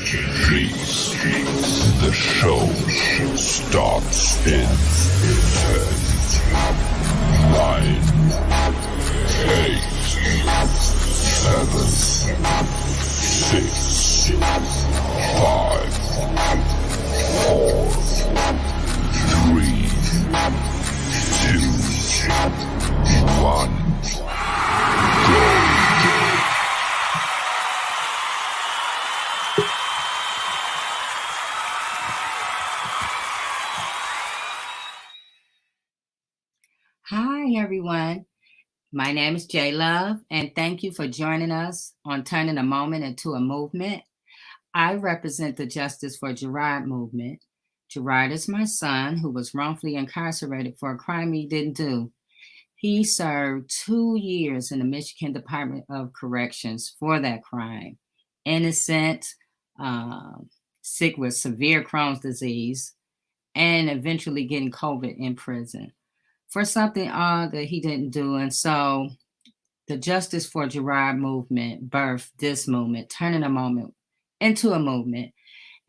Please, the show starts in 10, 9, 8, 7, 6, 5, 4, 3, 2, 1, go. Hi, everyone. My name is Jlove, and thank you for joining us on Turning a Moment into a Movement. I represent the Justice for Gerard movement. Gerard is my son who was wrongfully incarcerated for a crime he didn't do. He served 2 years in the Michigan Department of Corrections for that crime. Innocent, sick with severe Crohn's disease, and eventually getting COVID in prison for something odd that he didn't do. And so the Justice for Gerard movement birthed this movement, turning a moment into a movement.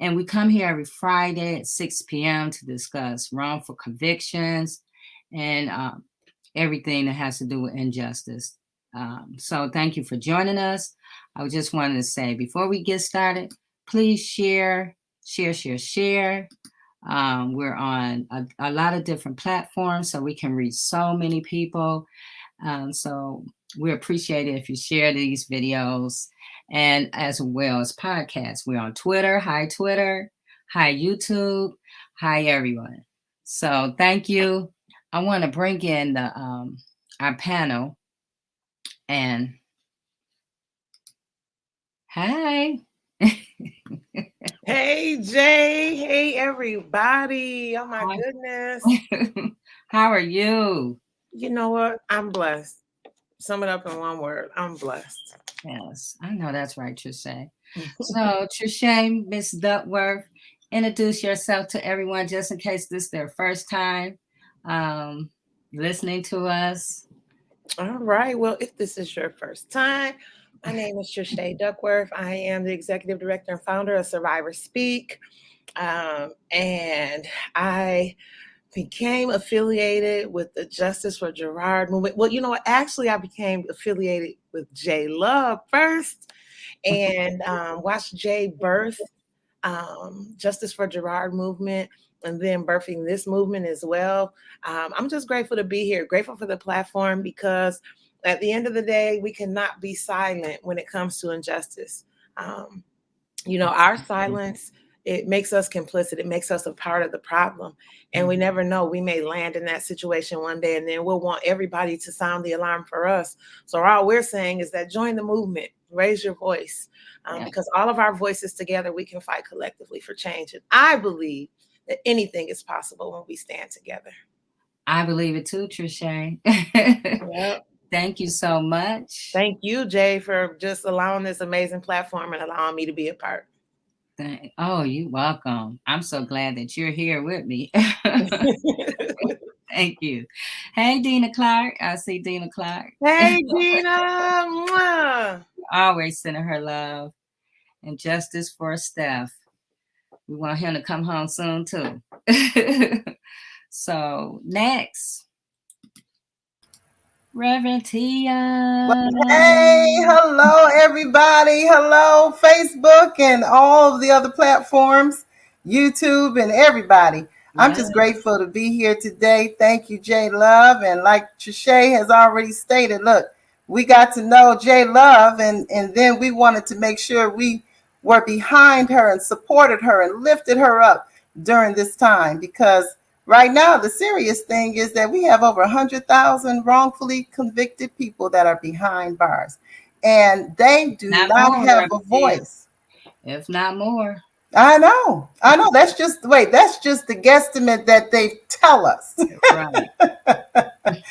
And we come here every Friday at 6 p.m. to discuss wrongful convictions and everything that has to do with injustice. So thank you for joining us. I just wanted to say, before we get started, please share. We're on a lot of different platforms, so we can reach so many people. So we appreciate it if you share these videos, and as well as podcasts. We're on Twitter. Hi, Twitter. Hi, YouTube. Hi, everyone. So thank you. I want to bring in the our panel. And hi. Hey, Jay. Hey, everybody. Oh, my goodness. How are you? You know what? I'm blessed. Sum it up in one word. I'm blessed. Yes, I know that's right, Trisha. So, Trisha, Miss Duckworth, introduce yourself to everyone just in case this is their first time listening to us. All right. Well, if this is your first time, my name is Trisha Duckworth. I am the executive director and founder of Survivor Speak. And I became affiliated with the Justice for Gerard movement. Well, you know what? Actually, I became affiliated with Jlove first and watched Jay birth Justice for Gerard movement, and then birthing this movement as well. I'm just grateful to be here, grateful for the platform, because at the end of the day, we cannot be silent when it comes to injustice. Our silence, it makes us complicit. It makes us a part of the problem. And we never know. We may land in that situation one day, and then we'll want everybody to sound the alarm for us. So all we're saying is that join the movement, raise your voice, because all of our voices together, we can fight collectively for change. And I believe that anything is possible when we stand together. I believe it too, Trisha. Yep. Thank you so much. Thank you, Jay, for just allowing this amazing platform and allowing me to be a part. Oh, you're welcome. I'm so glad that you're here with me. Thank you. Hey, Dina Clark. I see Dina Clark. Hey, Dina. Always sending her love. And justice for Steph. We want him to come home soon, too. So, next. Reverend Tia. Hey, hello, everybody. Hello, Facebook and all of the other platforms, YouTube and everybody. I'm just grateful to be here today. Thank you, Jlove. And like Trisha has already stated, look, we got to know Jlove, and then we wanted to make sure we were behind her and supported her and lifted her up during this time, because right now, the serious thing is that we have over 100,000 wrongfully convicted people that are behind bars, and they do not have a voice. If not more. I know. That's just the guesstimate that they tell us.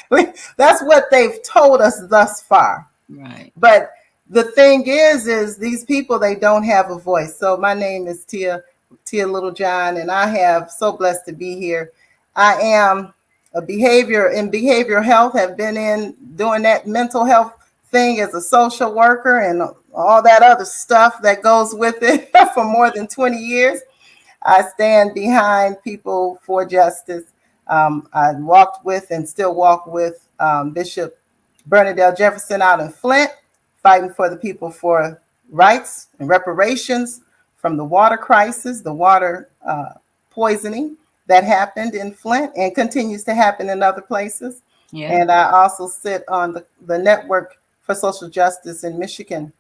Right. That's what they've told us thus far. Right. But the thing is these people, they don't have a voice. So my name is Tia Littlejohn, and I have so blessed to be here. I am a behavioral health, have been in doing that mental health thing as a social worker and all that other stuff that goes with it for more than 20 years. I stand behind People for Justice. I walked with and still walk with Bishop Bernadette Jefferson out in Flint, fighting for the people for rights and reparations from the water crisis, the water poisoning that happened in Flint and continues to happen in other places. Yeah. And I also sit on the Network for Social Justice in Michigan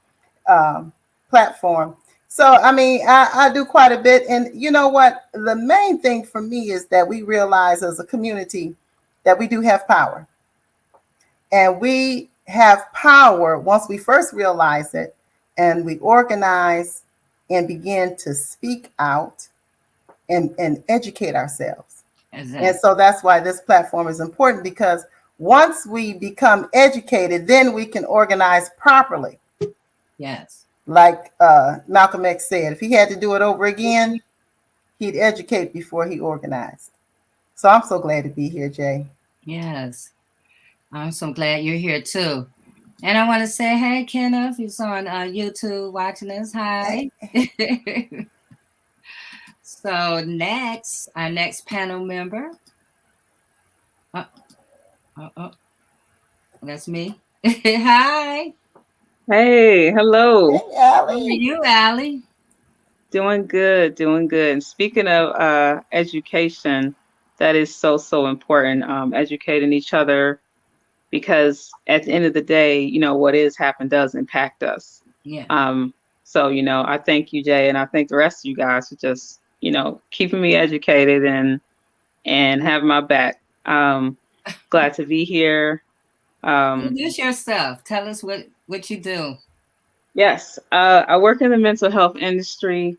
platform. So, I mean, I do quite a bit. And you know what? The main thing for me is that we realize as a community that we do have power. And we have power once we first realize it and we organize and begin to speak out and educate ourselves. Exactly. And so that's why this platform is important, because once we become educated, then we can organize properly. Yes. Like Malcolm X said, if he had to do it over again, he'd educate before he organized. So I'm so glad to be here, Jay. Yes. I'm so glad you're here too. And I want to say, hey, Kenneth, who's on YouTube watching us. Hi. So next, our next panel member. That's me. Hi. Hey, hello. Hey, Allie. How are you, Allie? Doing good, doing good. And speaking of education, that is so important, educating each other, because at the end of the day, you know, what is happened does impact us. Yeah. So, you know, I thank you, Jay, and I thank the rest of you guys for just, you know, keeping me educated and having my back. Glad to be here. Introduce yourself. Tell us what you do. Yes, I work in the mental health industry,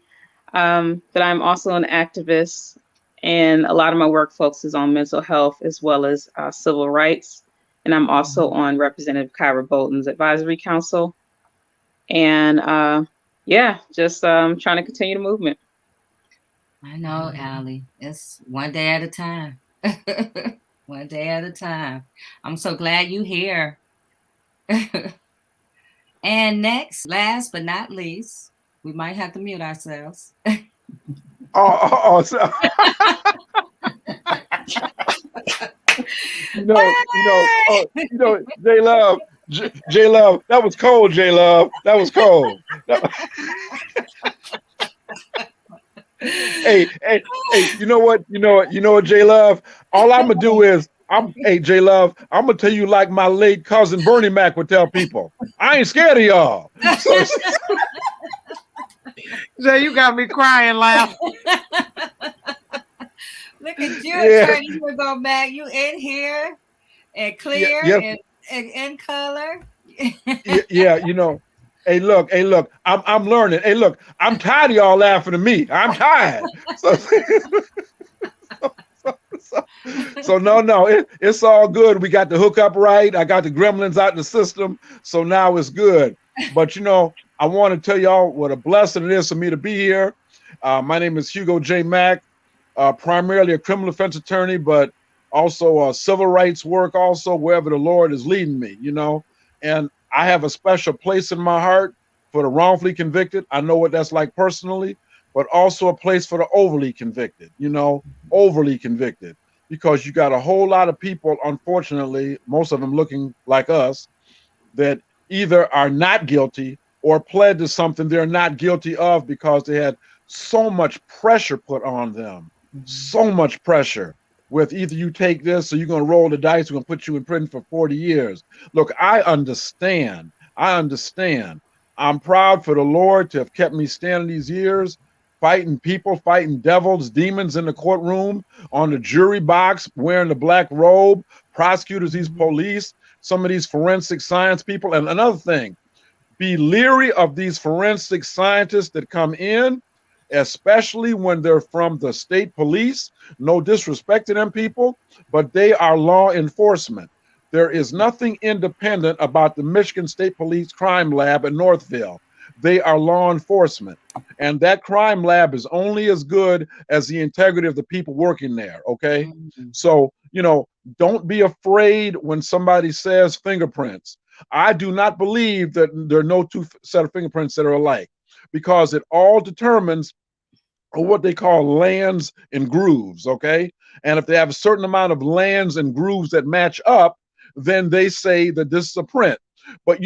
but I'm also an activist, and a lot of my work focuses on mental health as well as civil rights. And I'm also on Representative Kyra Bolton's advisory council. And yeah, just trying to continue the movement. I know, Allie. It's one day at a time. One day at a time. I'm so glad you're here. And next, last but not least, we might have to mute ourselves. So. Jlove, Jlove, that was cold, Jlove. That was cold. Hey, you know what, Jlove? All I'm gonna do is Jlove, I'm gonna tell you like my late cousin Bernie Mac would tell people. I ain't scared of y'all. So, Jay, you got me crying laughing. Look at you trying to go back. You in here and clear and in color. yeah, you know. Hey, look, I'm learning. Hey, look, I'm tired of y'all laughing at me. I'm tired. So no, it's all good. We got the hookup right. I got the gremlins out in the system. So now it's good. But, you know, I want to tell y'all what a blessing it is for me to be here. My name is Hugo J. Mack, primarily a criminal defense attorney, but also civil rights work also wherever the Lord is leading me, you know. And I have a special place in my heart for the wrongfully convicted. I know what that's like personally, but also a place for the overly convicted, you know, overly convicted, because you got a whole lot of people, unfortunately, most of them looking like us, that either are not guilty or pled to something they're not guilty of because they had so much pressure put on them, so much pressure. With either you take this or you're going to roll the dice, we're going to put you in prison for 40 years. Look, I understand. I'm proud for the Lord to have kept me standing these years, fighting people, fighting devils, demons in the courtroom, on the jury box, wearing the black robe, prosecutors, these police, some of these forensic science people. And another thing, be leery of these forensic scientists that come in, especially when they're from the state police. No disrespect to them people, but they are law enforcement. There is nothing independent about the Michigan State Police Crime Lab in Northville. They are law enforcement. And that crime lab is only as good as the integrity of the people working there, okay? So, you know, don't be afraid when somebody says fingerprints. I do not believe that there are no two set of fingerprints that are alike, because it all determines what they call lands and grooves, okay? And if they have a certain amount of lands and grooves that match up, then they say that this is a print. But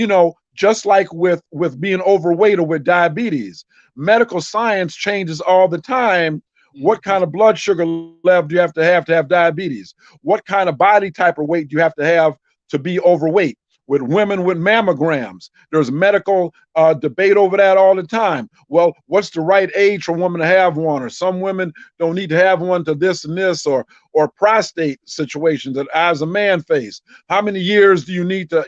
just like with being overweight or with diabetes, medical science changes all the time. What kind of blood sugar level do you have to have diabetes? What kind of body type or weight do you have to be overweight? With women with mammograms, there's medical debate over that all the time. Well, what's the right age for a woman to have one? Or some women don't need to have one to this and this, or prostate situations that as a man face. How many years do you need to,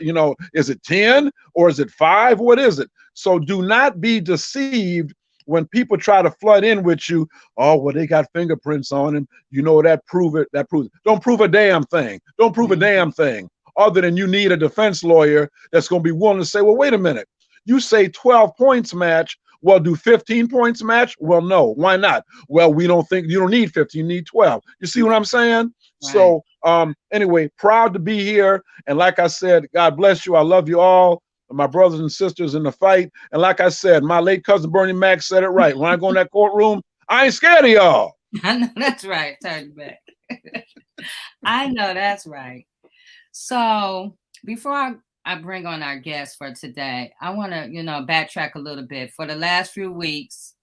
is it 10 or is it 5? What is it? So do not be deceived when people try to flood in with you. Oh, well, they got fingerprints on him. That prove it. That proves it. Don't prove a damn thing. Don't prove a damn thing. Other than you need a defense lawyer that's going to be willing to say, well, wait a minute. You say 12 points match. Well, do 15 points match? Well, no. Why not? Well, we don't think you don't need 15. You need 12. You see what I'm saying? Right. So anyway, proud to be here. And like I said, God bless you. I love you all. My brothers and sisters in the fight. And like I said, my late cousin Bernie Mac said it right. When I go in that courtroom, I ain't scared of y'all. I know that's right. Turn back. I know that's right. So before I bring on our guest for today, I want to, backtrack a little bit. For the last few weeks,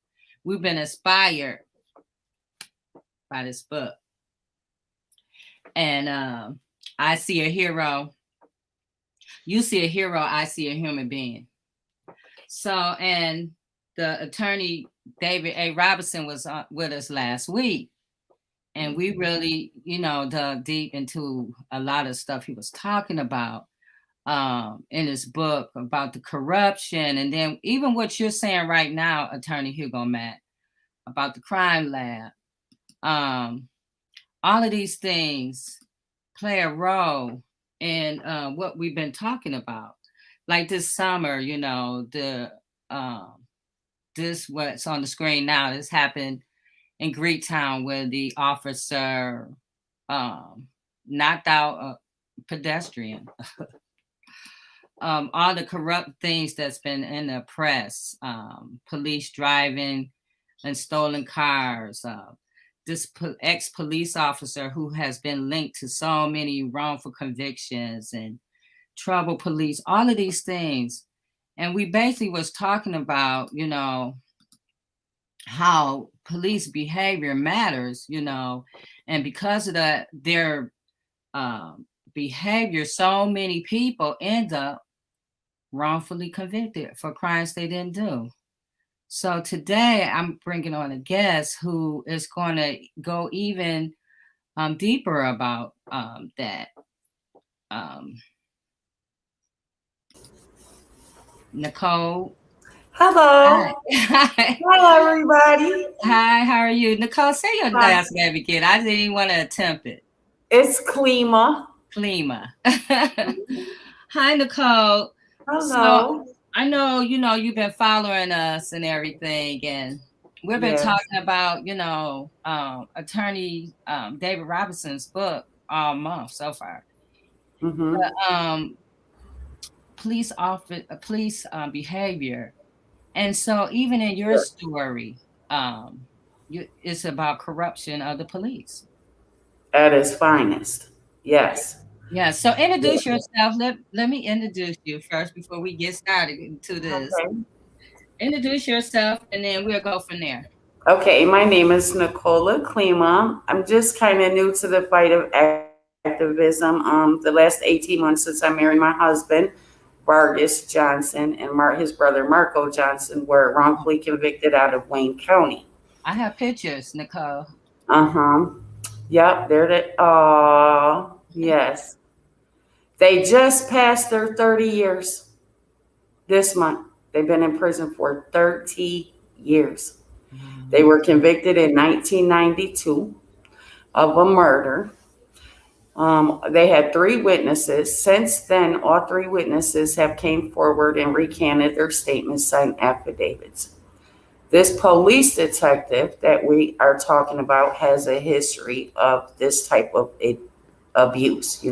we've been inspired by this book. And I see a hero. You see a hero, I see a human being. So, and the attorney, David A. Robinson, was with us last week. And we really, dug deep into a lot of stuff he was talking about in his book about the corruption. And then even what you're saying right now, Attorney Hugo Matt, about the crime lab. All of these things play a role in what we've been talking about. Like this summer, this what's on the screen now, this happened in Greektown, where the officer knocked out a pedestrian. All the corrupt things that's been in the press, police driving and stolen cars, this ex-police officer who has been linked to so many wrongful convictions and trouble police, all of these things. And we basically was talking about, how police behavior matters, and because of that, their behavior, so many people end up wrongfully convicted for crimes they didn't do. So today I'm bringing on a guest who is going to go even deeper about that. Nicole. Hello. Hi. Hello, everybody. Hi, how are you? Nicole, say your last name again. I didn't even want to attempt it. It's Hlima. Hlima. Hi, Nicole. Hello. So, I know, you've been following us and everything, and we've been talking about, Attorney David Robinson's book all month so far. Mm-hmm. But, police behavior. And so even in your story, it's about corruption of the police. At its finest. Yes. Yeah. So introduce yourself. Let me introduce you first before we get started into this. Okay. Introduce yourself, and then we'll go from there. Okay. My name is Niecola Hlima. I'm just kind of new to the fight of activism. The last 18 months since I married my husband, Vargas Johnson, and his brother Marco Johnson were wrongfully convicted out of Wayne County. I have pictures, Nicole. Yep, there they are. Yes. They just passed their 30 years this month. They've been in prison for 30 years. Mm-hmm. They were convicted in 1992 of a murder. They had 3 witnesses. Since then, all 3 witnesses have came forward and recanted their statements, signed affidavits. This police detective that we are talking about has a history of this type of abuse,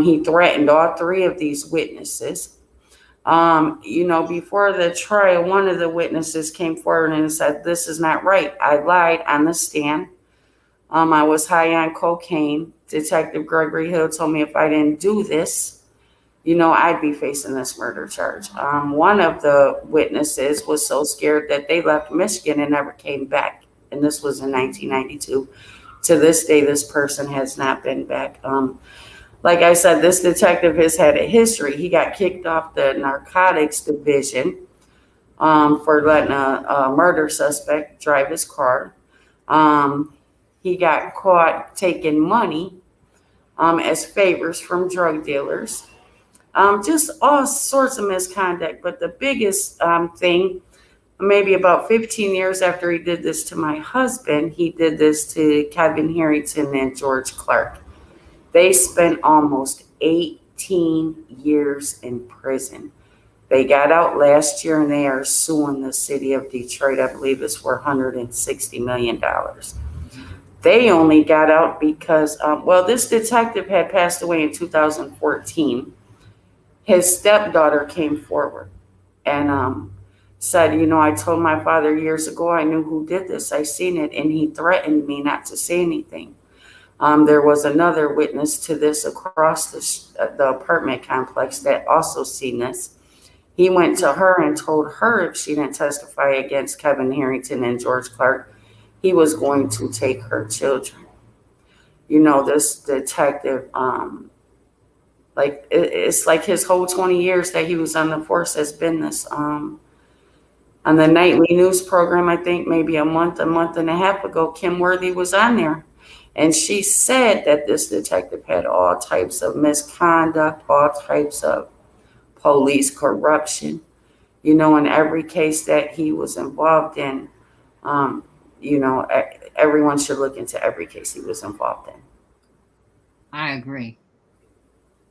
He threatened all three of these witnesses. Before the trial, one of the witnesses came forward and said, "This is not right. I lied on the stand. I was high on cocaine. Detective Gregory Hill told me if I didn't do this, I'd be facing this murder charge." One of the witnesses was so scared that they left Michigan and never came back. And this was in 1992. To this day, this person has not been back. Like I said, this detective has had a history. He got kicked off the narcotics division for letting a murder suspect drive his car. He got caught taking money as favors from drug dealers. Just all sorts of misconduct. But the biggest thing, maybe about 15 years after he did this to my husband, he did this to Kevin Harrington and George Clark. They spent almost 18 years in prison. They got out last year and they are suing the city of Detroit. I believe it's for $160 million. They only got out because, this detective had passed away in 2014. His stepdaughter came forward and said, I told my father years ago, I knew who did this. I seen it, and he threatened me not to say anything. There was another witness to this across the apartment complex that also seen this. He went to her and told her if she didn't testify against Kevin Harrington and George Clark, he was going to take her children. This detective, it's like his whole 20 years that he was on the force has been this. On the nightly news program, I think maybe a month and a half ago, Kim Worthy was on there. And she said that this detective had all types of misconduct, all types of police corruption, in every case that he was involved in. Everyone should look into every case he was involved in. I agree,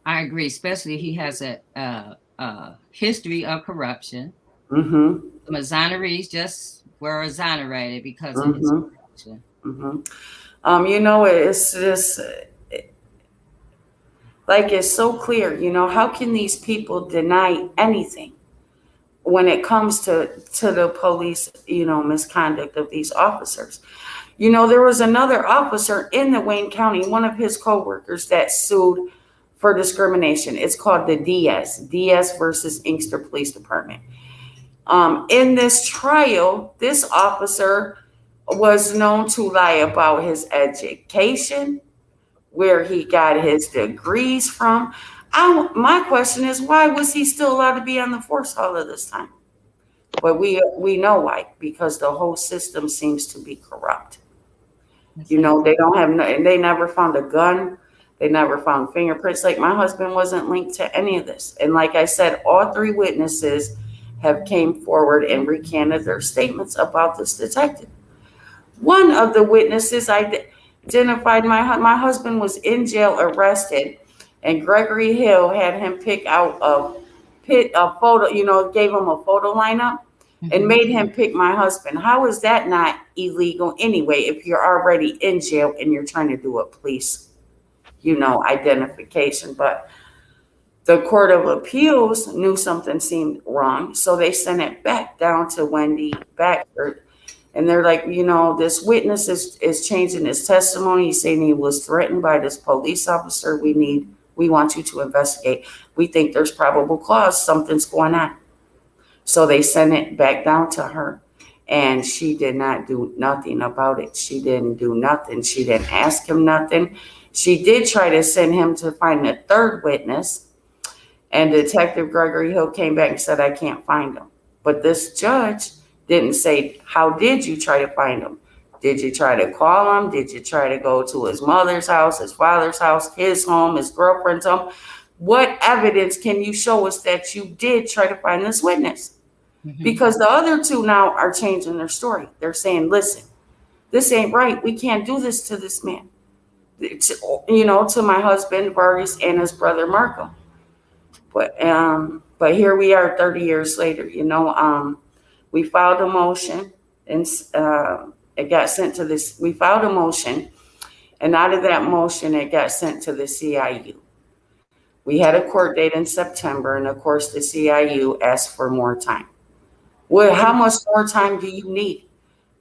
especially he has a history of corruption. Mm-hmm. Some exonerees just were exonerated because of his corruption. Mm-hmm. It's just it's so clear, how can these people deny anything when it comes to the police, misconduct of these officers? There was another officer in the Wayne County, one of his coworkers that sued for discrimination. It's called the DS versus Inkster Police Department. In this trial, this officer was known to lie about his education, where he got his degrees from. My question is, why was he still allowed to be on the force all of this time? But we know why, because the whole system seems to be corrupt. They don't have, they never found a gun. They never found fingerprints. Like my husband wasn't linked to any of this. And like I said, all three witnesses have came forward and recanted their statements about this detective. One of the witnesses identified my husband was in jail, arrested, and Gregory Hill had him pick out a photo, gave him a photo lineup and made him pick my husband. How is that not illegal anyway if you're already in jail and you're trying to do a police, identification? But the Court of Appeals knew something seemed wrong, so they sent it back down to Wendy Backford. And they're like, this witness is changing his testimony. He's saying he was threatened by this police officer. We want you to investigate. We think there's probable cause. Something's going on. So they sent it back down to her. And she did not do nothing about it. She didn't do nothing. She didn't ask him nothing. She did try to send him to find a third witness. And Detective Gregory Hill came back and said, I can't find him. But this judge didn't say, how did you try to find him? Did you try to call him? Did you try to go to his mother's house, his father's house, his home, his girlfriend's home? What evidence can you show us that you did try to find this witness? Because the other two now are changing their story. They're saying, listen, this ain't right. We can't do this to this man. To my husband, Vargas, and his brother, Marco. But here we are 30 years later, we filed a motion and it got sent to this. We filed a motion, and out of that motion, it got sent to the CIU. We had a court date in September, and of course the CIU asked for more time. Well, how much more time do you need?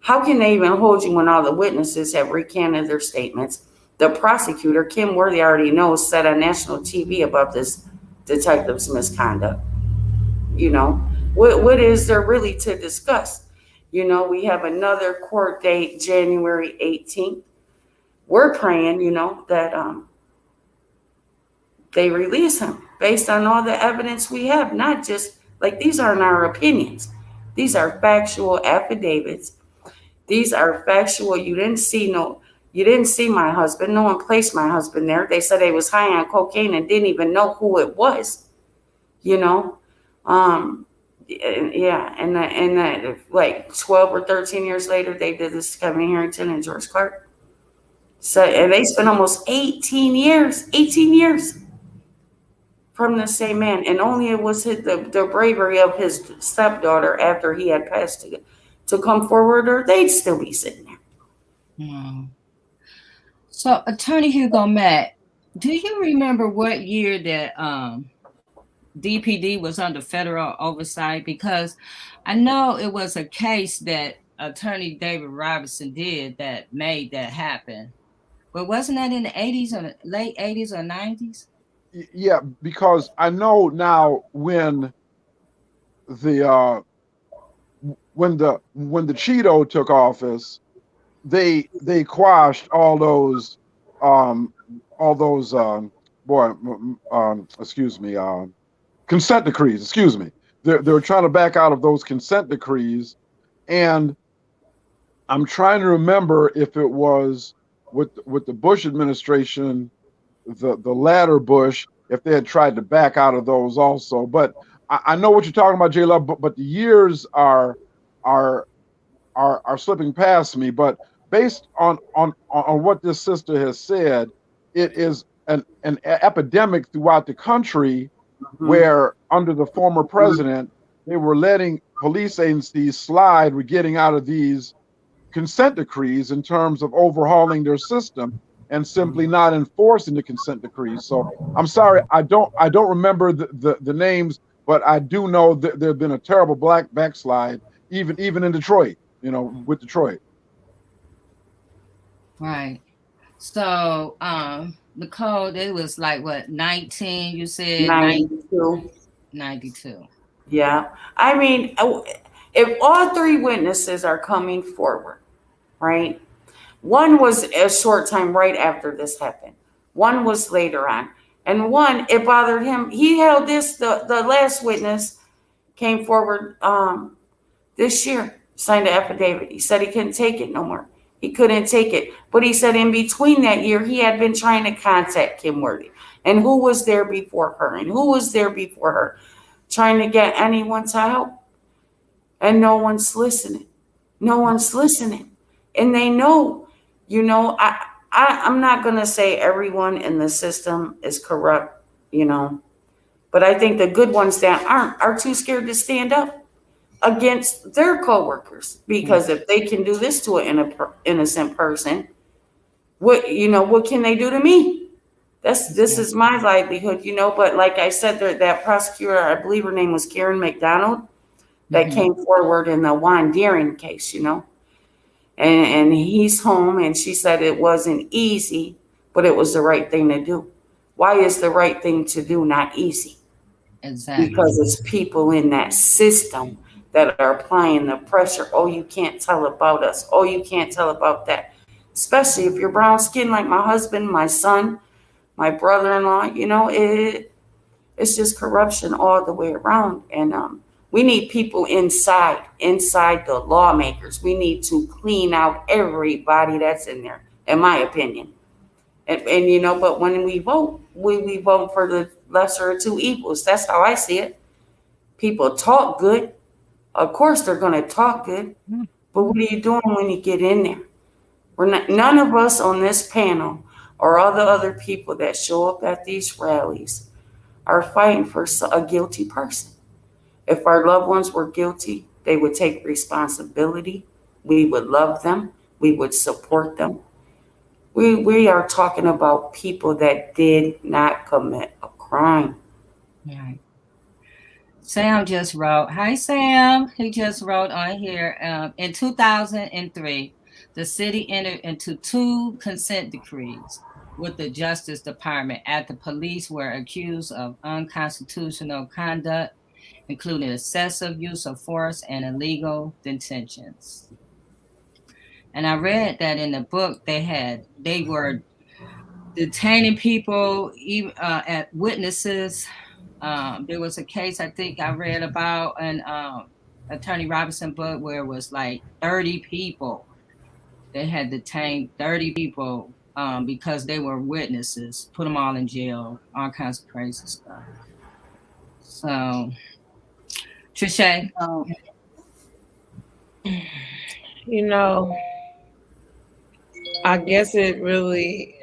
How can they even hold you when all the witnesses have recanted their statements? The prosecutor, Kim Worthy, already knows, said on national TV about this detective's misconduct. You know, what is there really to discuss? You know, we have another court date, January 18th. We're praying, you know, that they release him based on all the evidence we have, not just like these aren't our opinions. These are factual affidavits. These are factual. You didn't see my husband. No one placed my husband there. They said he was high on cocaine and didn't even know who it was. You know, yeah, and like 12 or 13 years later, they did this to Kevin Harrington and George Clark. So, and they spent almost 18 years from the same man, and only it was the bravery of his stepdaughter after he had passed to come forward, or they'd still be sitting there. Hmm. So, Attorney Hugo Mack, do you remember what year that DPD was under federal oversight? Because I know it was a case that Attorney David Robinson did that made that happen. But wasn't that in the 80s or late 80s or 90s? Yeah, because I know now when the Cheeto took office, they quashed all those consent decrees. Excuse me. They were trying to back out of those consent decrees, and I'm trying to remember if it was with the Bush administration, the latter Bush, if they had tried to back out of those also. But I know what you're talking about, Jlove, but the years are slipping past me. But based on what this sister has said, it is an epidemic throughout the country, where under the former president, they were letting police agencies slide with getting out of these consent decrees in terms of overhauling their system and simply not enforcing the consent decrees. So I'm sorry, I don't remember the names, but I do know that there's been a terrible backslide, even in Detroit, you know, with Detroit. Right. So, Nicole, it was like what, 19, you said? 92. 92. Yeah. I mean, if all three witnesses are coming forward, right? One was a short time right after this happened. One was later on. And one, it bothered him. He held this, the last witness came forward this year, signed an affidavit. He said he couldn't take it no more. He couldn't take it. But he said in between that year, he had been trying to contact Kim Worthy. And who was there before her? And who was there before her? Trying to get anyone to help. And no one's listening. No one's listening. And they know, you know, I'm not going to say everyone in the system is corrupt, you know. But I think the good ones that aren't are too scared to stand up against their coworkers, because if they can do this to an innocent person, what can they do to me? This is my livelihood, you know. But like I said, that prosecutor, I believe her name was Karen McDonald, that came forward in the Juan Deering case, you know, and he's home, and she said it wasn't easy, but it was the right thing to do. Why is the right thing to do not easy? Exactly. Because it's people in that system that are applying the pressure. Oh, you can't tell about us. Oh, you can't tell about that. Especially if you're brown skinned like my husband, my son, my brother-in-law, you know, it's just corruption all the way around. And we need people inside the lawmakers. We need to clean out everybody that's in there, in my opinion. And you know, but when we vote, we vote for the lesser of two evils. That's how I see it. People talk good. Of course, they're going to talk good. But what are you doing when you get in there? None of us on this panel or all the other people that show up at these rallies are fighting for a guilty person. If our loved ones were guilty, they would take responsibility. We would love them. We would support them. We are talking about people that did not commit a crime. crime. Right. Sam just wrote, hi, Sam. He just wrote on here, in 2003, the city entered into 2 consent decrees with the Justice Department after police were accused of unconstitutional conduct, including excessive use of force and illegal detentions. And I read that in the book they were detaining people, at witnesses. There was a case I think I read about in Attorney Robinson book where it was like 30 people. They had detained 30 people because they were witnesses, put them all in jail, all kinds of crazy stuff. So, Trisha. You know, I guess it really,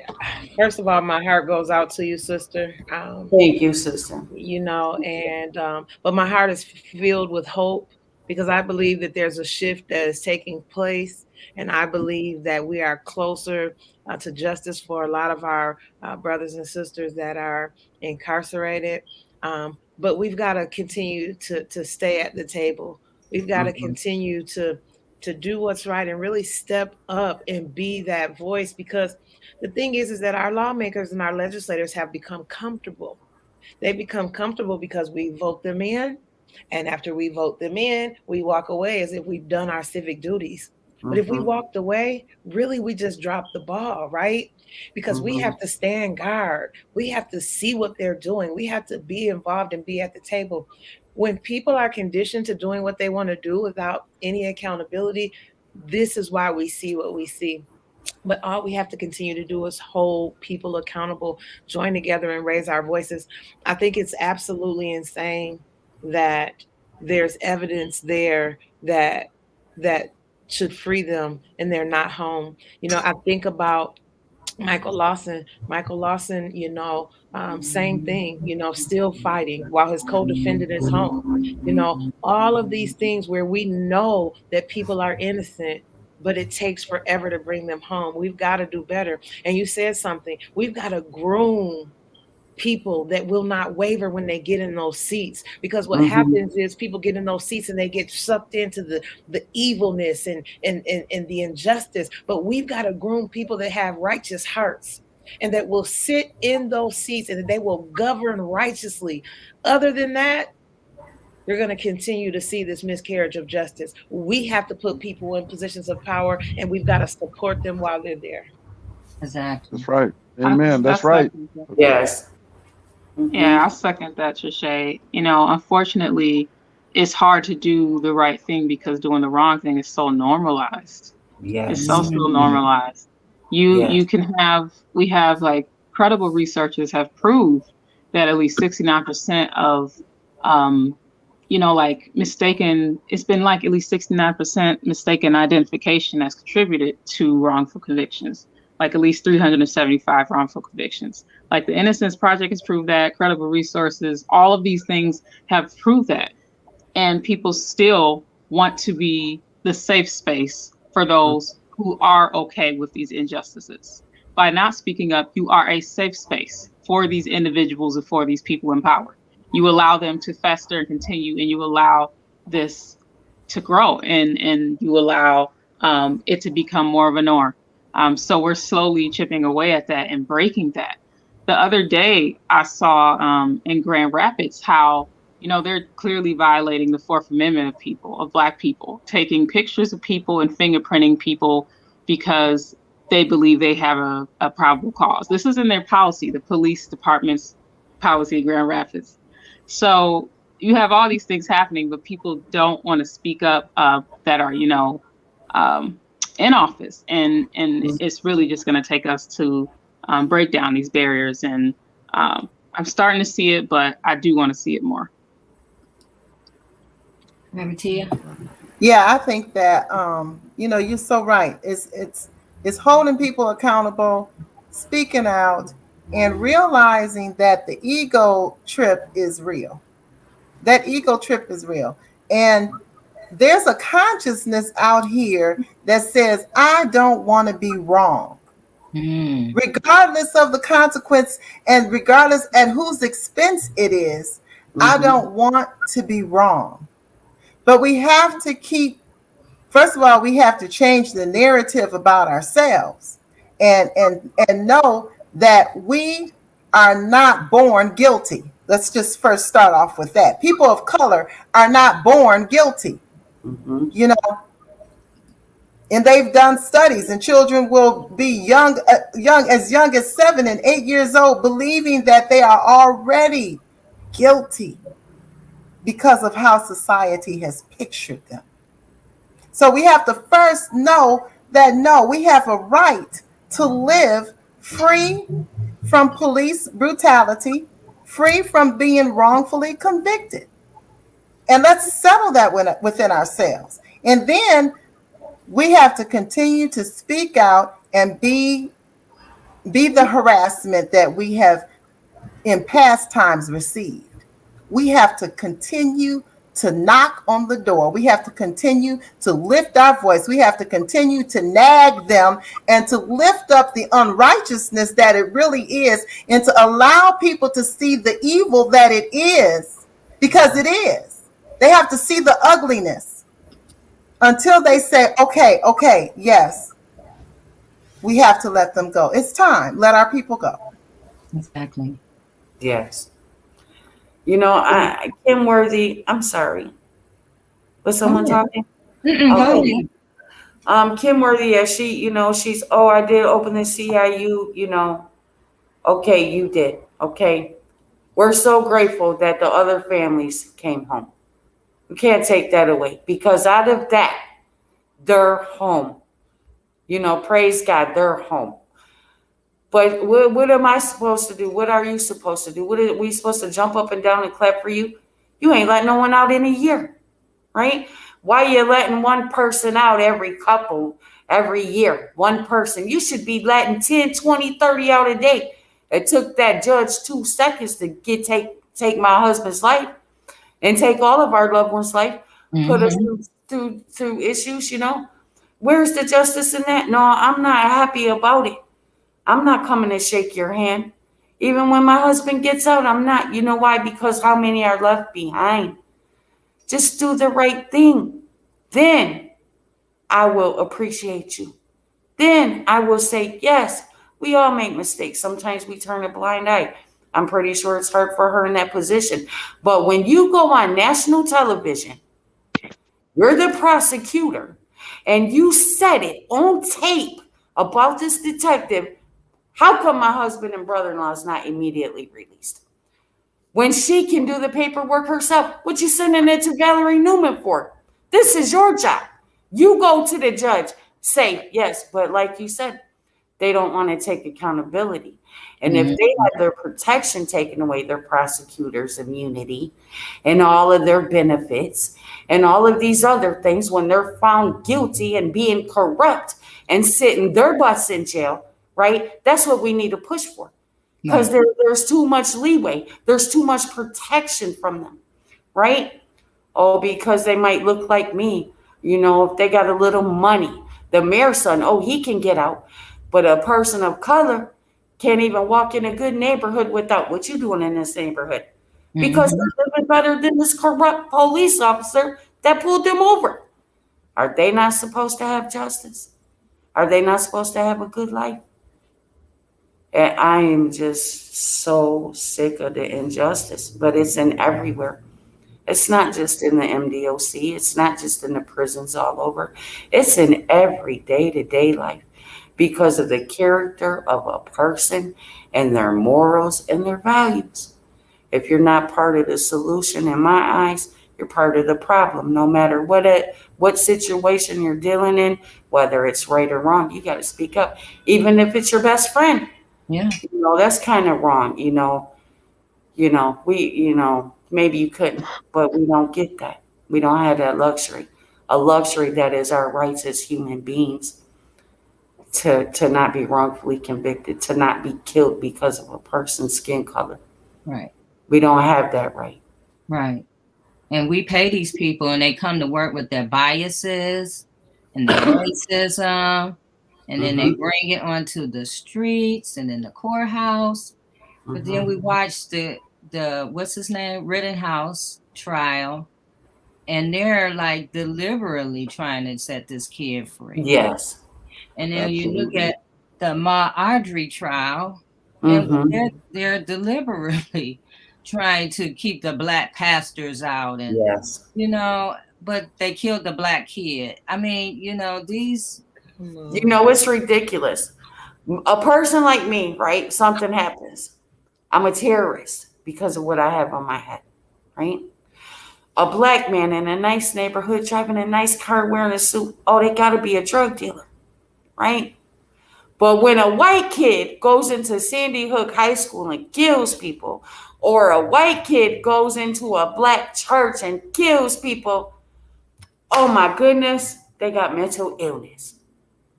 first of all, my heart goes out to you, sister. Thank you, sister. You know, and but my heart is filled with hope because I believe that there's a shift that is taking place, and I believe that we are closer to justice for a lot of our brothers and sisters that are incarcerated. But we've got to continue to stay at the table. We've got to continue to do what's right and really step up and be that voice, because the thing is that our lawmakers and our legislators have become comfortable. They become comfortable because we vote them in, and after we vote them in, we walk away as if we've done our civic duties. But if we walked away, really we just dropped the ball, right? Because we have to stand guard. We have to see what they're doing. We have to be involved and be at the table. When people are conditioned to doing what they want to do without any accountability, this is why we see what we see. But all we have to continue to do is hold people accountable, join together and raise our voices. I think it's absolutely insane that there's evidence there that should free them and they're not home. You know, I think about Michael Lawson, you know, same thing, you know, still fighting while his co-defendant is home. You know, all of these things where we know that people are innocent, but it takes forever to bring them home. We've got to do better. And you said something, we've got to groom people that will not waver when they get in those seats, because what happens is people get in those seats and they get sucked into the evilness and the injustice. But we've got to groom people that have righteous hearts and that will sit in those seats and that they will govern righteously. Other than that, you're going to continue to see this miscarriage of justice. We have to put people in positions of power, and we've got to support them while they're there. Exactly. That's right. Amen. That's right. Yes. Yeah, I second that, Trisha. You know, unfortunately, it's hard to do the right thing because doing the wrong thing is so normalized. Yes. It's so normalized. You can have, we have like credible researchers have proved that at least 69% of, you know, like mistaken, it's been like at least 69% mistaken identification that's contributed to wrongful convictions. Like at least 375 wrongful convictions. Like the Innocence Project has proved that, credible resources, all of these things have proved that. And people still want to be the safe space for those who are okay with these injustices. By not speaking up, you are a safe space for these individuals and for these people in power. You allow them to fester and continue, and you allow this to grow, and you allow it to become more of a norm. So we're slowly chipping away at that and breaking that. The other day, I saw in Grand Rapids how, you know, they're clearly violating the Fourth Amendment of people, of Black people, taking pictures of people and fingerprinting people because they believe they have a probable cause. This is in their policy, the police department's policy in Grand Rapids. So you have all these things happening, but people don't want to speak up that are, you know, in office, and it's really just going to take us to break down these barriers. And I'm starting to see it, but I do want to see it more. Remember, Tia? Yeah, I think that you know, you're so right. It's holding people accountable, speaking out, and realizing that the ego trip is real. That ego trip is real, and there's a consciousness out here that says, I don't want to be wrong. Regardless of the consequence and regardless at whose expense it is, I don't want to be wrong. But we have to keep, first of all, we have to change the narrative about ourselves and know that we are not born guilty. Let's just first start off with that. People of color are not born guilty. You know, and they've done studies, and children will be young as 7 and 8 years old, believing that they are already guilty because of how society has pictured them. So we have to first know that no, we have a right to live free from police brutality, free from being wrongfully convicted. And let's settle that within ourselves. And then we have to continue to speak out and be the harassment that we have in past times received. We have to continue to knock on the door. We have to continue to lift our voice. We have to continue to nag them and to lift up the unrighteousness that it really is, and to allow people to see the evil that it is, because it is. They have to see the ugliness until they say, okay, yes, we have to let them go. It's time. Let our people go. Exactly. Yes. You know, Kim Worthy, I'm sorry. Was someone talking? Okay. Kim Worthy, as she, you know, she's, I did open the CIU, you know. Okay, you did. Okay. We're so grateful that the other families came home. We can't take that away, because out of that, they're home. You know, praise God, they're home. But what am I supposed to do? What are you supposed to do? What are we supposed to jump up and down and clap for you? You ain't letting no one out in a year, right? Why are you letting one person out every year? One person. You should be letting 10, 20, 30 out a day. It took that judge 2 seconds to take my husband's life and take all of our loved ones' life, put us through issues, you know. Where's the justice in that? No, I'm not happy about it. I'm not coming to shake your hand. Even when my husband gets out, I'm not. You know why? Because how many are left behind? Just do the right thing. Then I will appreciate you. Then I will say, yes, we all make mistakes. Sometimes we turn a blind eye. I'm pretty sure it's hard for her in that position. But when you go on national television, you're the prosecutor, and you said it on tape about this detective, how come my husband and brother-in-law is not immediately released? When she can do the paperwork herself, what you sending it to Valerie Newman for? This is your job. You go to the judge, say, yes, but like you said, they don't want to take accountability. And if they have their protection taken away, their prosecutor's immunity and all of their benefits and all of these other things, when they're found guilty and being corrupt and sitting their butts in jail, right? That's what we need to push for, because there's too much leeway. There's too much protection from them, right? Oh, because they might look like me. You know, if they got a little money, the mayor's son, he can get out. But a person of color can't even walk in a good neighborhood without what you doing in this neighborhood, because they're living better than this corrupt police officer that pulled them over. Are they not supposed to have justice? Are they not supposed to have a good life? And I am just so sick of the injustice, but it's in everywhere. It's not just in the MDOC. It's not just in the prisons all over. It's in every day-to-day life, because of the character of a person and their morals and their values. If you're not part of the solution, in my eyes, you're part of the problem. No matter what situation you're dealing in, whether it's right or wrong, you got to speak up. Even if it's your best friend. Yeah. You know, that's kind of wrong. Maybe you couldn't, but we don't get that. We don't have that luxury. A luxury that is our rights as human beings, to not be wrongfully convicted, to not be killed because of a person's skin color. Right. We don't have that right. Right. And we pay these people, and they come to work with their biases and their racism and then they bring it onto the streets and then the courthouse. But then we watched the what's his name, Rittenhouse trial, and they're like deliberately trying to set this kid free. Yes. And then you look at the Ahmaud Arbery trial, and they're deliberately trying to keep the black pastors out, and you know, but they killed the black kid. I mean, you know, these. You know, it's ridiculous. A person like me, right? Something happens. I'm a terrorist because of what I have on my head, right? A black man in a nice neighborhood driving a nice car wearing a suit. Oh, they got to be a drug dealer, right? But when a white kid goes into Sandy Hook High School and kills people, or a white kid goes into a black church and kills people, oh my goodness, they got mental illness.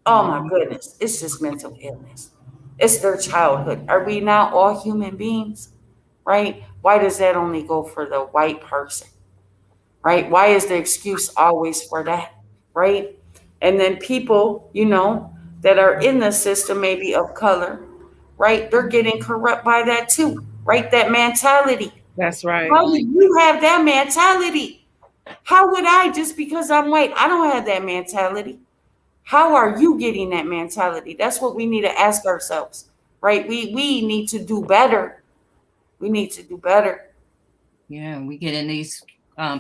Oh my goodness, it's just mental illness. It's their childhood. Are we not all human beings? Right? Why does that only go for the white person? Right? Why is the excuse always for that? Right? And then people, you know, that are in the system, maybe of color, right? They're getting corrupt by that too, right? That mentality. That's right. How do you have that mentality? How would I, just because I'm white? I don't have that mentality. How are you getting that mentality? That's what we need to ask ourselves, right? We need to do better. We need to do better. Yeah, we get in these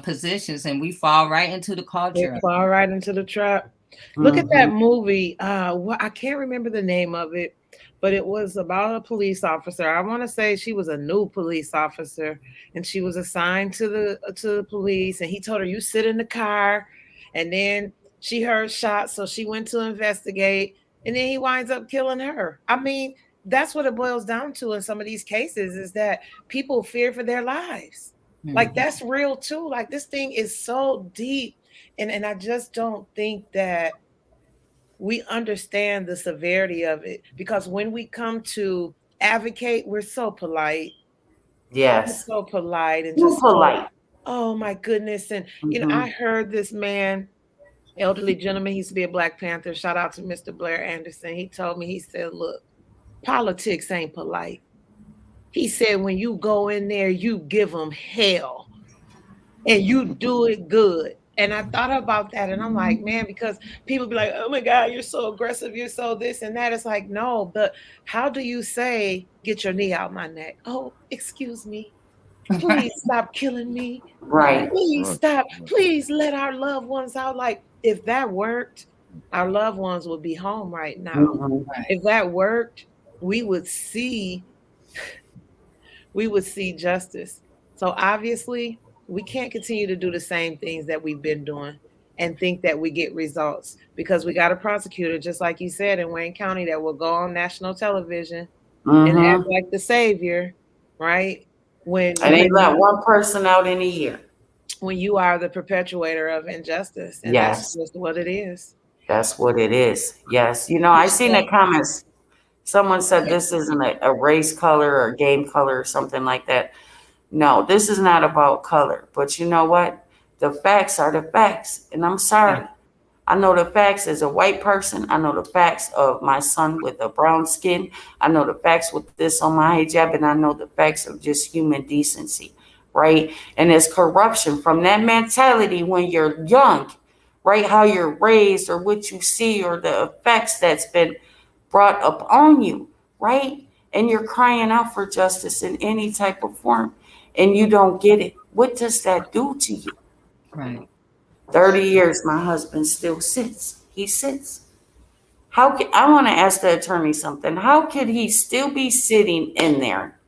positions and we fall right into the culture. We fall right into the trap. Look at that movie. I can't remember the name of it, but it was about a police officer. I want to say she was a new police officer, and she was assigned to the police. And he told her, "You sit in the car," and then she heard shots, so she went to investigate, and then he winds up killing her. I mean, that's what it boils down to in some of these cases, is that people fear for their lives. Like, that's real too. Like, this thing is so deep, and I just don't think that we understand the severity of it, because when we come to advocate, we're so polite. Yes. We're so polite and just polite. Oh my goodness. And you know, I heard this man, elderly gentleman, he used to be a Black Panther. Shout out to Mr. Blair Anderson. He told me, he said, look, politics ain't polite. He said, when you go in there, you give them hell and you do it good. And I thought about that, and I'm like, man, because people be like, oh my God, you're so aggressive, you're so this and that. It's like, no, but how do you say, get your knee out my neck? Oh, excuse me. Please stop killing me. Right. Please stop. Please let our loved ones out. Like, if that worked, our loved ones would be home right now. If that worked, we would see justice. So obviously, we can't continue to do the same things that we've been doing and think that we get results, because we got a prosecutor, just like you said, in Wayne County, that will go on national television and act like the savior, right? And they let one person out in a year. When you are the perpetuator of injustice. And that's just what it is. That's what it is. Yes. You know, I seen the comments. Someone said this isn't a race color or game color or something like that. No, this is not about color. But you know what? The facts are the facts. And I'm sorry. I know the facts as a white person. I know the facts of my son with a brown skin. I know the facts with this on my hijab. And I know the facts of just human decency, right? And there's corruption from that mentality when you're young, right? How you're raised or what you see or the effects that's been brought up on you, right? And you're crying out for justice in any type of form, and you don't get it. What does that do to you? Right. 30 years, my husband still sits. He sits. I want to ask the attorney something. How could he still be sitting in there?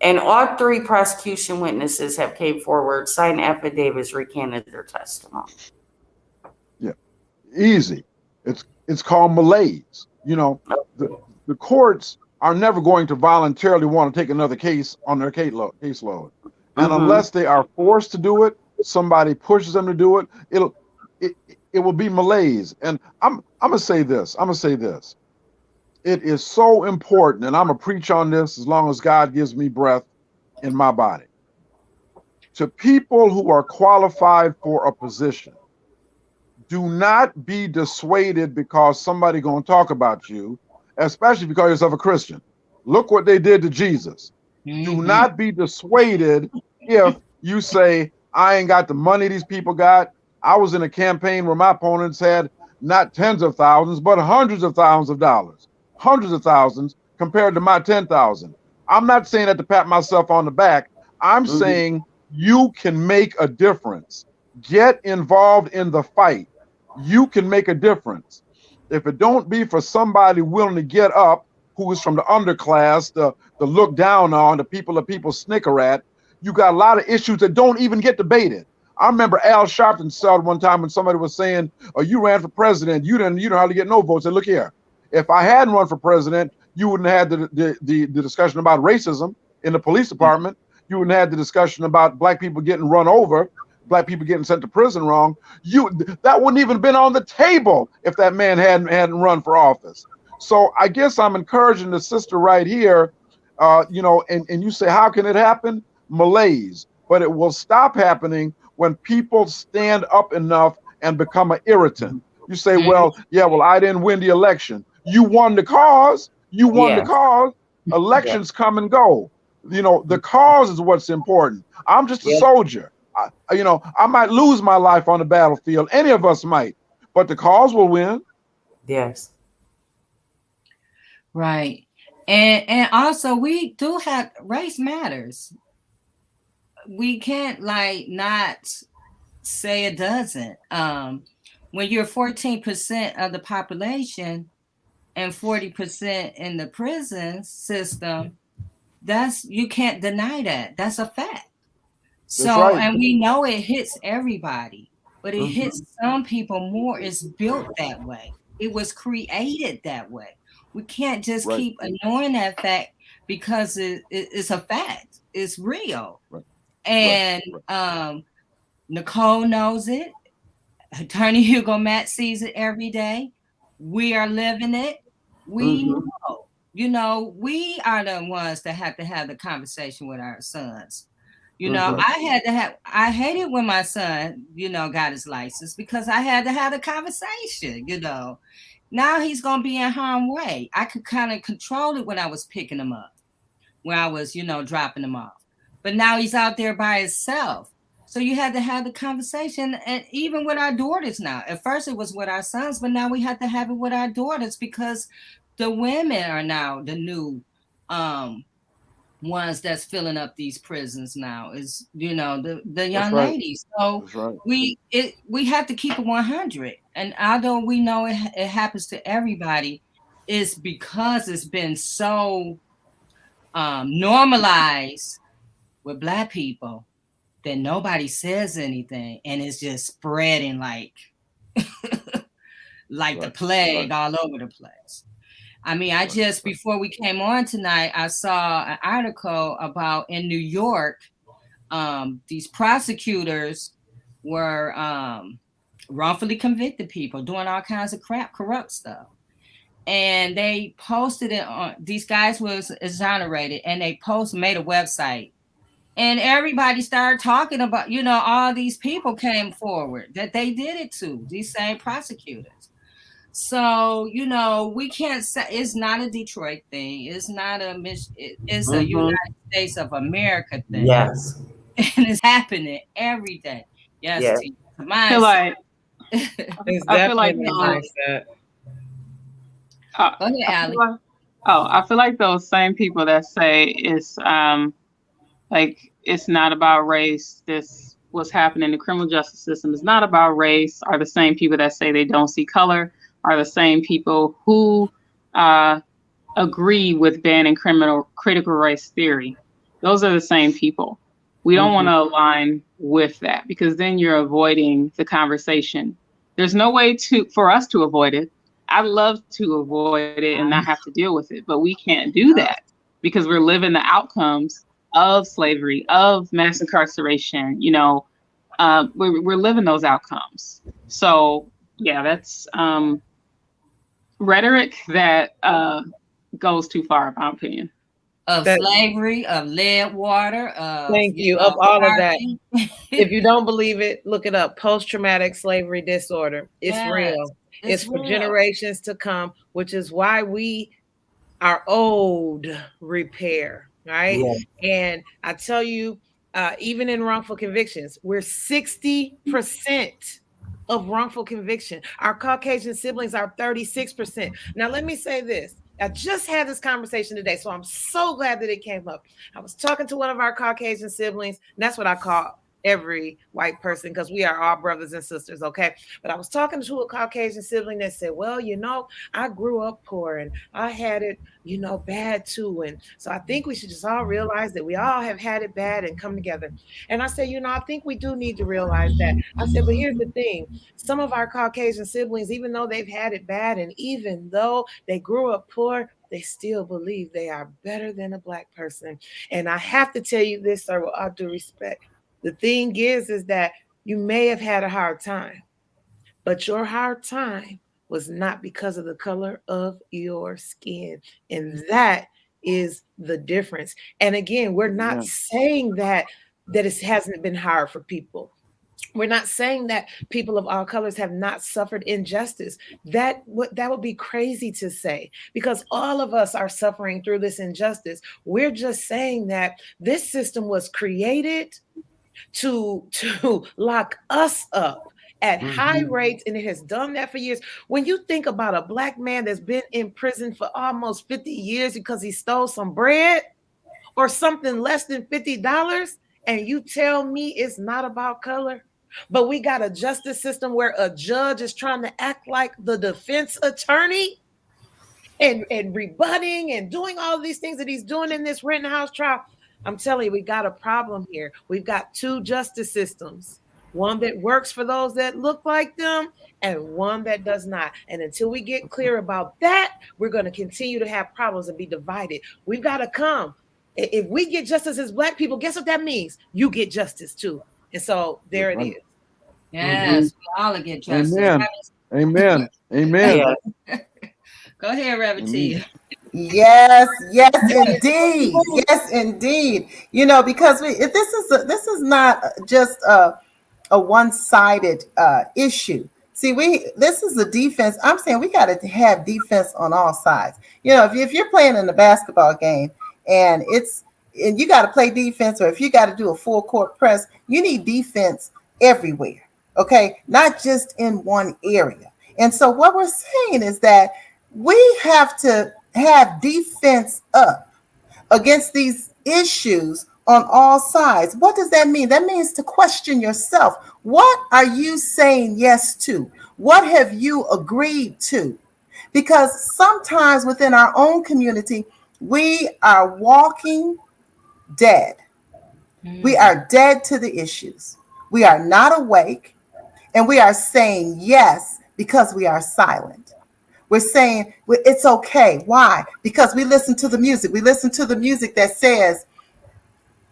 And all three prosecution witnesses have came forward, signed affidavits, recanted their testimony. Yeah, easy. It's called malaise. You know, the courts are never going to voluntarily want to take another case on their caseload. And unless they are forced to do it, somebody pushes them to do it, it will be malaise. And I'm gonna say this. It is so important, and I'm gonna preach on this as long as God gives me breath in my body. To people who are qualified for a position, do not be dissuaded because somebody going to talk about you, especially because you're a Christian. Look what they did to Jesus. Do not be dissuaded if you say, I ain't got the money these people got. I was in a campaign where my opponents had not tens of thousands, but hundreds of thousands of dollars, hundreds of thousands compared to my 10,000. I'm not saying that to pat myself on the back. I'm saying you can make a difference. Get involved in the fight. You can make a difference. If it don't be for somebody willing to get up, who is from the underclass, the look down on, the people that people snicker at, you got a lot of issues that don't even get debated. I remember Al Sharpton said one time when somebody was saying, "Oh, you ran for president, you don't hardly get no votes." I said, look here, if I hadn't run for president, you wouldn't have had the discussion about racism in the police department. You wouldn't have had the discussion about black people getting run over, black people getting sent to prison wrong. That wouldn't even been on the table if that man hadn't run for office. So I guess I'm encouraging the sister right here, and you say, how can it happen? Malaise. But it will stop happening when people stand up enough and become an irritant. You say, well, I didn't win the election. You won the cause. You won the cause. Elections come and go. The cause is what's important. I'm just a soldier. I might lose my life on the battlefield. Any of us might, but the cause will win. Yes. Right. And also we do have race matters. We can't not say it doesn't. When you're 14% of the population and 40% in the prison system, you can't deny that. That's a fact. So, and we know it hits everybody, but it hits some people more. It's built that way. It was created that way. We can't just keep ignoring that fact because it's a fact. It's real. Right. And Nicole knows it. Attorney Hugo Matt sees it every day. We are living it. We know, we are the ones that have to have the conversation with our sons. I hated when my son, got his license because I had to have the conversation, Now he's going to be in harm's way. I could kind of control it when I was picking him up, when I was, dropping him off. But now he's out there by himself. So you had to have the conversation. And even with our daughters now, at first it was with our sons, but now we have to have it with our daughters because the women are now the new ones that's filling up these prisons now is, the young ladies. So we have to keep it 100. And although we know it happens to everybody, it's because it's been so normalized with Black people that nobody says anything, and it's just spreading like the plague all over the place. I mean, before we came on tonight, I saw an article about in New York, these prosecutors were wrongfully convicted people doing all kinds of corrupt stuff. And they posted it on, these guys was exonerated, and they made a website. And everybody started talking about, all these people came forward that they did it to, these same prosecutors. So, we can't say it's not a Detroit thing. It's not it's a United States of America thing. Yes. And it's happening every day. Yes. I feel like, Go ahead, Allie. I feel like those same people that say it's it's not about race. This what's happening in the criminal justice system is not about race. Are the same people that say they don't see color. Are the same people who agree with banning critical race theory. Those are the same people. We don't want to align with that because then you're avoiding the conversation. There's no way for us to avoid it. I'd love to avoid it and not have to deal with it, but we can't do that because we're living the outcomes of slavery, of mass incarceration. We're living those outcomes. So yeah, that's rhetoric that goes too far, in my opinion. of slavery, of lead water, of thank you, of all of that. If you don't believe it, look it up. Post-traumatic slavery disorder. It's real. It's for generations to come, which is why we are owed repair, right? Yeah. And I tell you, even in wrongful convictions, we're 60% of wrongful conviction. Our Caucasian siblings are 36%. Now, let me say this. I just had this conversation today, so I'm so glad that it came up. I was talking to one of our Caucasian siblings, and that's what I call every white person, because we are all brothers and sisters, okay? But I was talking to a Caucasian sibling that said, well, you know, I grew up poor and I had it, you know, bad too. And so I think we should just all realize that we all have had it bad and come together. And I said, you know, I think we do need to realize that. I said, but here's the thing. Some of our Caucasian siblings, even though they've had it bad and even though they grew up poor, they still believe they are better than a Black person. And I have to tell you this, sir, with all due respect. The thing is that you may have had a hard time, but your hard time was not because of the color of your skin. And that is the difference. And again, we're not saying that it hasn't been hard for people. We're not saying that people of all colors have not suffered injustice. That would be crazy to say, because all of us are suffering through this injustice. We're just saying that this system was created to lock us up at high rates, and it has done that for years. When you think about a Black man that's been in prison for almost 50 years because he stole some bread or something less than $50, and you tell me it's not about color, but we got a justice system where a judge is trying to act like the defense attorney and rebutting and doing all of these things that he's doing in this Rittenhouse trial. I'm telling you, we got a problem here. We've got two justice systems, one that works for those that look like them and one that does not. And until we get clear about that, we're going to continue to have problems and be divided. We've got to come. If we get justice as Black people, guess what that means? You get justice too. And so there it is. Yes, we all get justice. Amen. Amen. Go ahead, Reverend T. Yes, indeed. Yes, indeed. You know, because this is not just a one-sided issue. See, this is a defense. I'm saying we got to have defense on all sides. You know, if you're playing in a basketball game and you got to play defense, or if you got to do a full court press, you need defense everywhere. Okay, not just in one area. And so what we're saying is that we have to have defense up against these issues on all sides. What does that mean? That means to question yourself. What are you saying yes to? What have you agreed to? Because sometimes within our own community, we are walking dead. We are dead to the issues. We are not awake, and we are saying yes because we are silent. We're saying it's okay. Why? Because we listen to the music. We listen to the music that says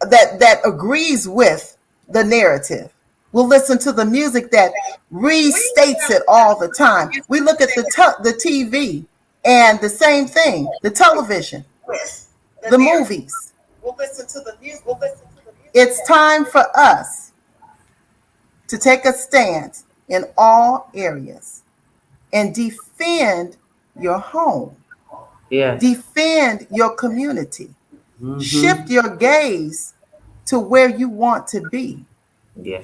that agrees with the narrative. We'll listen to the music that restates it all the time. We look at the TV and the same thing, the television, the movies. We'll listen to the music. It's time for us to take a stance in all areas and defend your home. Defend your community. Shift your gaze to where you want to be.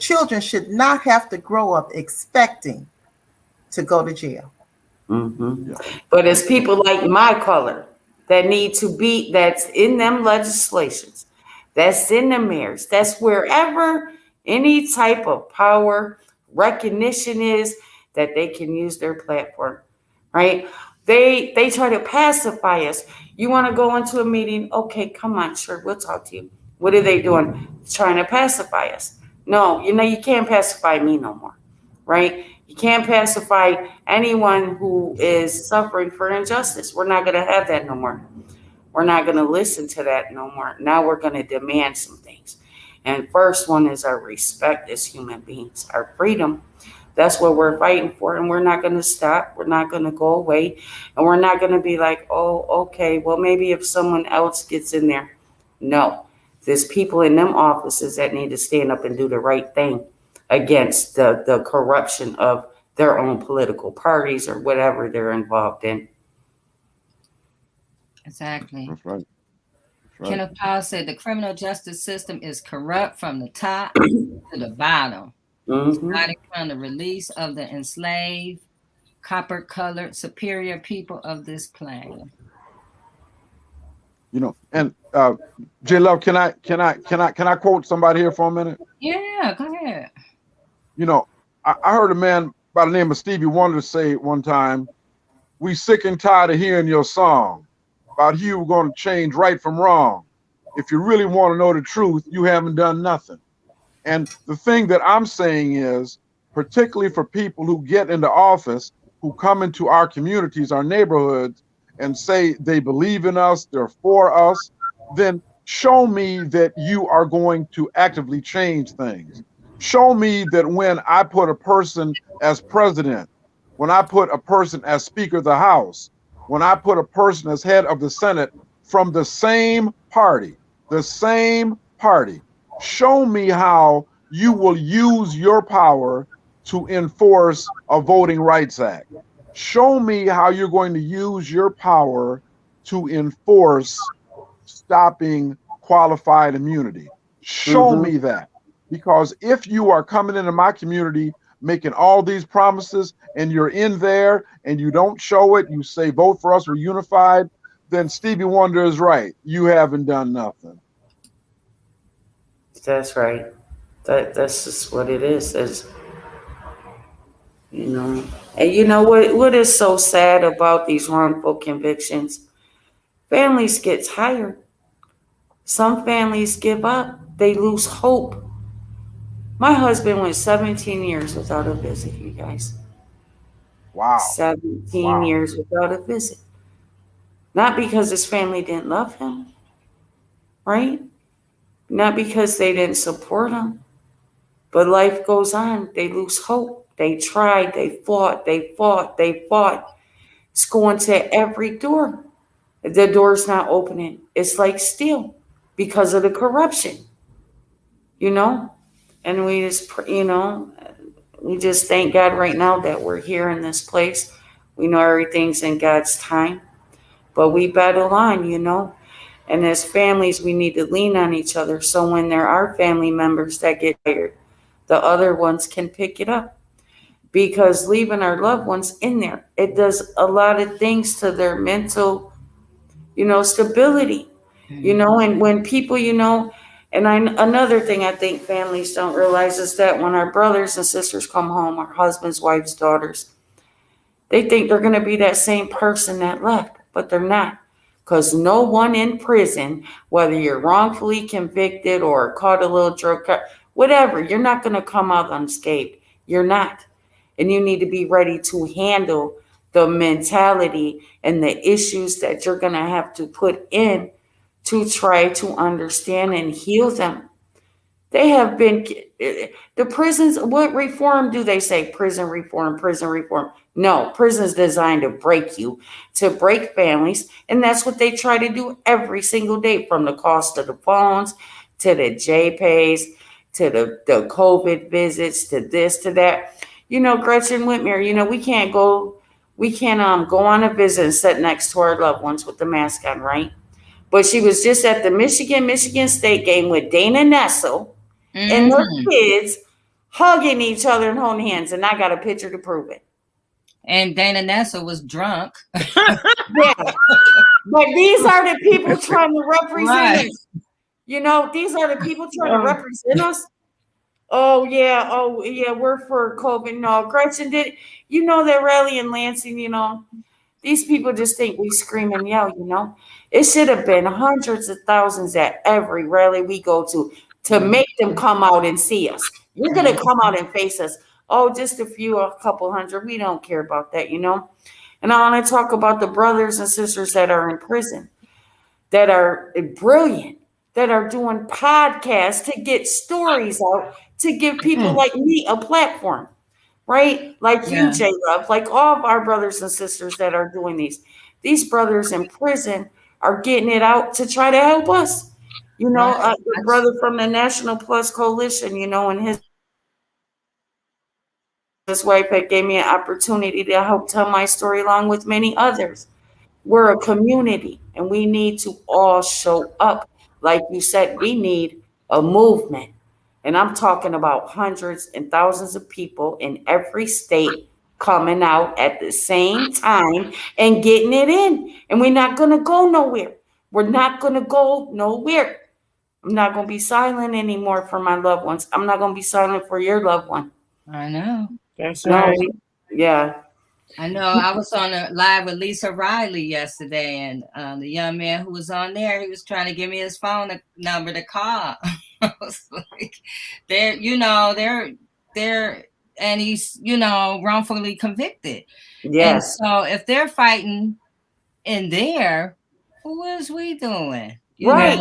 Children should not have to grow up expecting to go to jail. But it's people like my color that need to be, that's in them legislations, that's in the mayors, that's wherever any type of power recognition is, that they can use their platform, right? They try to pacify us. You want to go into a meeting? Okay, come on, sure, we'll talk to you. What are they doing? Trying to pacify us. No, you can't pacify me no more, right? You can't pacify anyone who is suffering for injustice. We're not going to have that no more. We're not going to listen to that no more. Now we're going to demand some things. And first one is our respect as human beings, our freedom. That's what we're fighting for. And we're not going to stop. We're not going to go away. And we're not going to be like, oh, okay, well, maybe if someone else gets in there. No, there's people in them offices that need to stand up and do the right thing against the corruption of their own political parties or whatever they're involved in. Exactly. That's right. Kenneth Powell said the criminal justice system is corrupt from the top to the bottom, starting from the release of the enslaved, copper-colored superior people of this planet. You know, and Jlove, can I quote somebody here for a minute? Yeah, go ahead. You know, I heard a man by the name of Stevie Wonder say one time, "We sick and tired of hearing your song about you going to change right from wrong. If you really want to know the truth, you haven't done nothing." And the thing that I'm saying is, particularly for people who get into office, who come into our communities, our neighborhoods, and say they believe in us, they're for us, then show me that you are going to actively change things. Show me that when I put a person as president, when I put a person as Speaker of the House, when I put a person as head of the Senate from the same party, show me how you will use your power to enforce a Voting Rights Act. Show me how you're going to use your power to enforce stopping qualified immunity. Show me that. Because if you are coming into my community making all these promises and you're in there and you don't show it, you say vote for us, we're unified, then Stevie Wonder is right. You haven't done nothing. That's right. That's just what it is. You know, and you know what is so sad about these wrongful convictions? Families get tired. Some families give up. They lose hope. My husband went 17 years without a visit, you guys. Wow. 17 years without a visit. Not because his family didn't love him, right? Not because they didn't support him. But life goes on. They lose hope. They tried. They fought. It's going to every door. The door's not opening. It's like steel because of the corruption, you know? And we just, we just thank God right now that we're here in this place. We know everything's in God's time, but we battle on, you know? And as families, we need to lean on each other. So when there are family members that get tired, the other ones can pick it up. Because leaving our loved ones in there, it does a lot of things to their mental, stability, and when people, another thing I think families don't realize is that when our brothers and sisters come home, our husbands, wives, daughters, they think they're going to be that same person that left, but they're not. Because no one in prison, whether you're wrongfully convicted or caught a little drug, whatever, you're not going to come out unscathed. You're not. And you need to be ready to handle the mentality and the issues that you're going to have to put in to try to understand and heal them. They have been, the prisons, what reform do they say? Prison reform. No, prison's designed to break you, to break families. And that's what they try to do every single day, from the cost of the phones to the J-pays, to the COVID visits, to this, to that. Gretchen Whitmer, we can't go on a visit and sit next to our loved ones with the mask on, right? But she was just at the Michigan State game with Dana Nessel and their kids hugging each other and holding hands, and I got a picture to prove it. And Dana Nessel was drunk. Yeah. But these are the people trying to represent us. These are the people trying to represent us. Oh yeah, we're for COVID. No, Gretchen did. That rally in Lansing, these people just think we scream and yell, It should have been hundreds of thousands at every rally we go to make them come out and see us. You're going to come out and face us. Oh, just a couple hundred. We don't care about that, And I want to talk about the brothers and sisters that are in prison, that are brilliant, that are doing podcasts to get stories out, to give people like me a platform. right? Like you, Yeah. Jlove, like all of our brothers and sisters that are doing these brothers in prison are getting it out to try to help us. You know, Right. the brother from the National Plus Coalition, you know, and his wife had gave me an opportunity to help tell my story along with many others. We're a community and we need to all show up. Like you said, we need a movement. And I'm talking about hundreds and thousands of people in every state coming out at the same time and getting it in. And we're not going to go nowhere. We're not going to go nowhere. I'm not going to be silent anymore for my loved ones. I'm not going to be silent for your loved one. I know. That's No, right. yeah. I know. I was on a live with Lisa Riley yesterday, and the young man who was on there, he was trying to give me his phone number to call. I was like, they're, and he's, wrongfully convicted. Yes. And so if they're fighting in there, what is we doing? Right.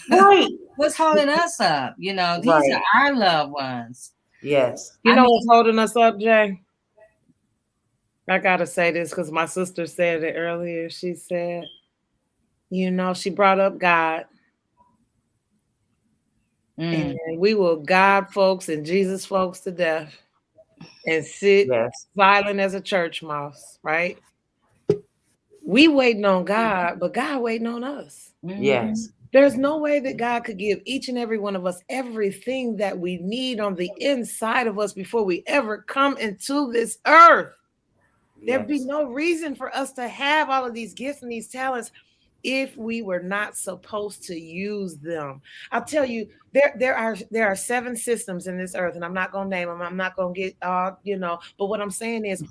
Right. What's holding us up? These Right. are our loved ones. Yes. You know what's holding us up, Jay? I gotta say this because my sister said it earlier. She said, she brought up God. And we will God folks and Jesus folks to death and sit silent as a church mouse, right? We waiting on God, but God waiting on us. Yes. There's no way that God could give each and every one of us everything that we need on the inside of us before we ever come into this earth. There'd be no reason for us to have all of these gifts and these talents if we were not supposed to use them. I'll tell you, there are 7 systems in this earth, and I'm not going to name them. I'm not going to get, but what I'm saying is,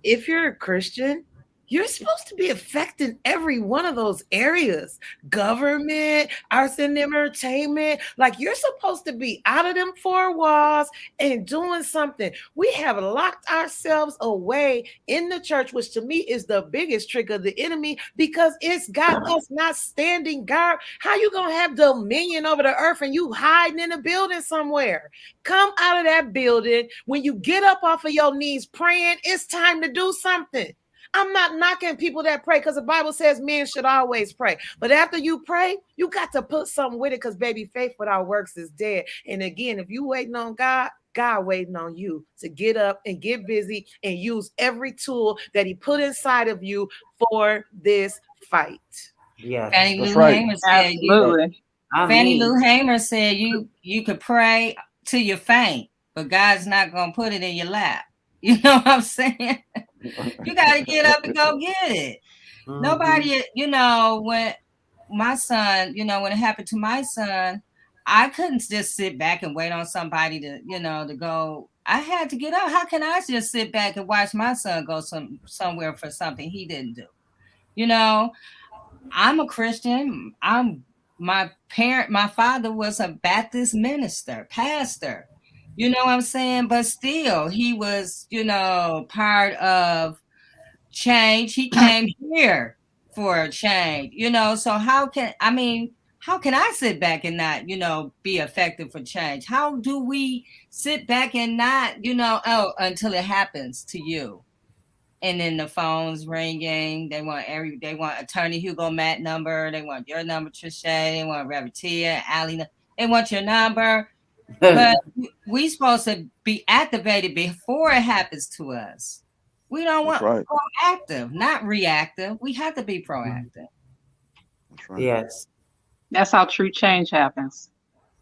if you're a Christian, you're supposed to be affecting every one of those areas. Government, arts and entertainment. Like, you're supposed to be out of them 4 walls and doing something. We have locked ourselves away in the church, which to me is the biggest trick of the enemy, because it's got us not standing guard. How you going to have dominion over the earth and you hiding in a building somewhere? Come out of that building. When you get up off of your knees praying, it's time to do something. I'm not knocking people that pray, because the Bible says men should always pray. But after you pray, you got to put something with it, because baby, faith without works is dead. And again, if you waiting on God, God waiting on you to get up and get busy and use every tool that he put inside of you for this fight. Yeah, Fannie Lou right. Hamer said, Absolutely. Fannie Lou Hamer said you could pray till you faint, but God's not gonna put it in your lap. You know what I'm saying? You got to get up and go get it. Nobody, when my son, when it happened to my son, I couldn't just sit back and wait on somebody to, to go. I had to get up. How can I just sit back and watch my son go somewhere for something he didn't do? I'm a Christian. My father was a Baptist minister, pastor. You know what I'm saying? But still, he was, part of change. He came here for a change, so how can I sit back and not, be effective for change? How do we sit back and not, until it happens to you? And then the phone's ringing. They want Attorney Hugo Matt number. They want your number, Trisha. They want Reverend Tia, Allie. They want your number. But we supposed to be activated before it happens to us. We don't want proactive, not reactive. We have to be proactive. That's right. Yes. That's how true change happens.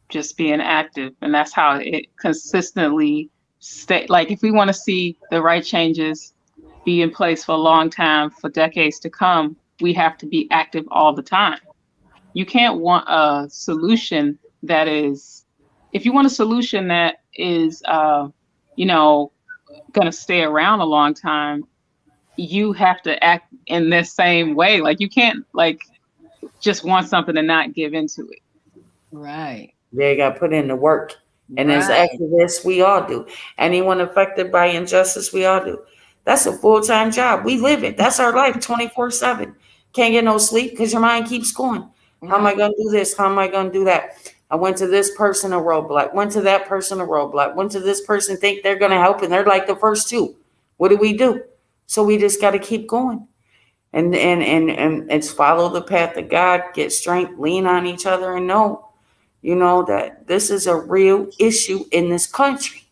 Just being active. And that's how it consistently like, if we want to see the right changes be in place for a long time, for decades to come, we have to be active all the time. You can't want a solution that is, if you want a solution that is, going to stay around a long time, you have to act in this same way. Like, you can't just want something and not give into it. Right. They got to put in the work. And as activists, we all do. Anyone affected by injustice, we all do. That's a full-time job. We live it. That's our life 24/7. Can't get no sleep because your mind keeps going. How am I going to do this? How am I going to do that? I went to this person a roadblock, went to that person a roadblock, went to this person, think they're going to help, and they're like the first two. What do? So we just got to keep going. And it's follow the path of God, get strength, lean on each other, and know, that this is a real issue in this country.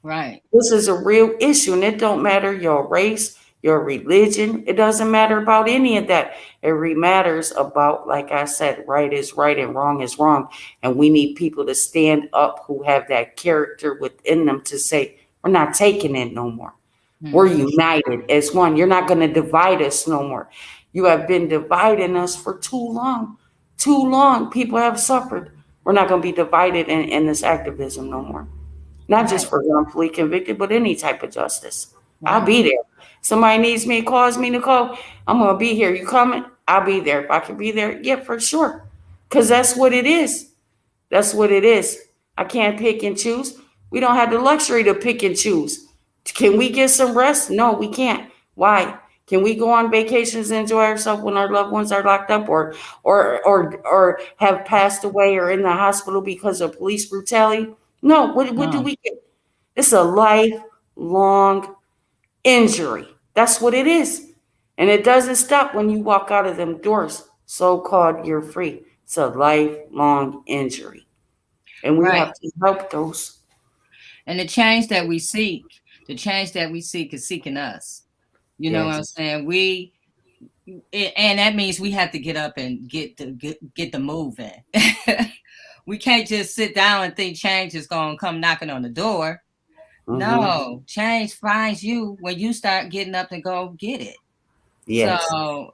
Right. This is a real issue, and it don't matter your race, your religion. It doesn't matter about any of that. It matters about, like I said, right is right and wrong is wrong. And we need people to stand up who have that character within them to say, we're not taking it no more. Mm-hmm. We're united as one. You're not going to divide us no more. You have been dividing us for too long. Too long. People have suffered. We're not going to be divided in this activism no more. Not just for wrongfully convicted, but any type of justice. Right. I'll be there. Somebody needs me, calls me, Nicole, I'm going to be here. You coming? I'll be there. If I can be there, yeah, for sure. Because that's what it is. That's what it is. I can't pick and choose. We don't have the luxury to pick and choose. Can we get some rest? No, we can't. Why? Can we go on vacations and enjoy ourselves when our loved ones are locked up or have passed away or in the hospital because of police brutality? No. What do we get? It's a lifelong injury. That's what it is. And it doesn't stop when you walk out of them doors. So-called you're free. It's a lifelong injury. And we have to help those. And the change that we seek is seeking us. You know what I'm saying? And that means we have to get up and get the moving. We can't just sit down and think change is going to come knocking on the door. Mm-hmm. No, change finds you when you start getting up and go get it. Yes. So,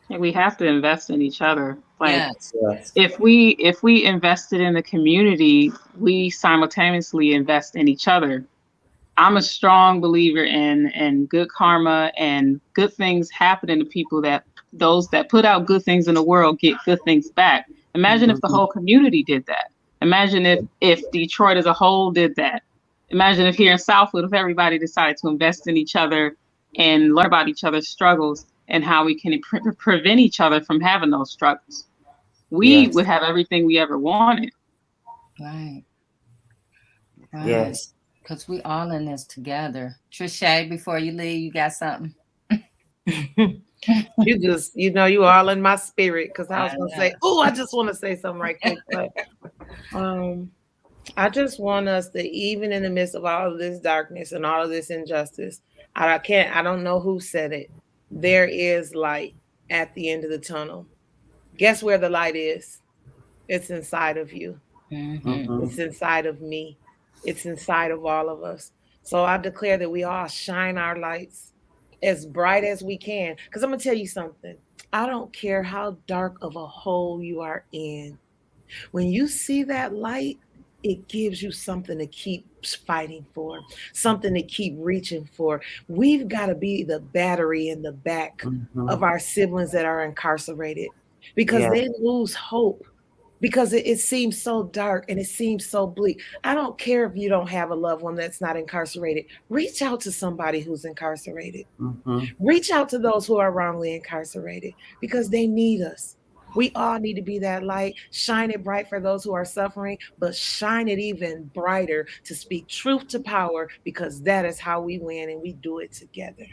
we have to invest in each other. Like, if we invested in the community, we simultaneously invest in each other. I'm a strong believer in good karma and good things happening to people, that those that put out good things in the world get good things back. Imagine if the whole community did that. Imagine if Detroit as a whole did that. Imagine if here in Southwood, if everybody decided to invest in each other and learn about each other's struggles and how we can prevent each other from having those struggles. We would have everything we ever wanted. Right. Yes. Because we all in this together. Trisha, before you leave, you got something? You all in my spirit, because I was going to say, I just want to say something right quick. But I just want us to, even in the midst of all of this darkness and all of this injustice, I don't know who said it. There is light at the end of the tunnel. Guess where the light is? It's inside of you. Mm-hmm. It's inside of me. It's inside of all of us. So I declare that we all shine our lights as bright as we can. Because I'm going to tell you something. I don't care how dark of a hole you are in. When you see that light, it gives you something to keep fighting for, something to keep reaching for. We've got to be the battery in the back of our siblings that are incarcerated, because they lose hope. Because it seems so dark and it seems so bleak. I don't care if you don't have a loved one that's not incarcerated. Reach out to somebody who's incarcerated. Mm-hmm. Reach out to those who are wrongly incarcerated, because they need us. We all need to be that light. Shine it bright for those who are suffering, but shine it even brighter to speak truth to power, because that is how we win, and we do it together.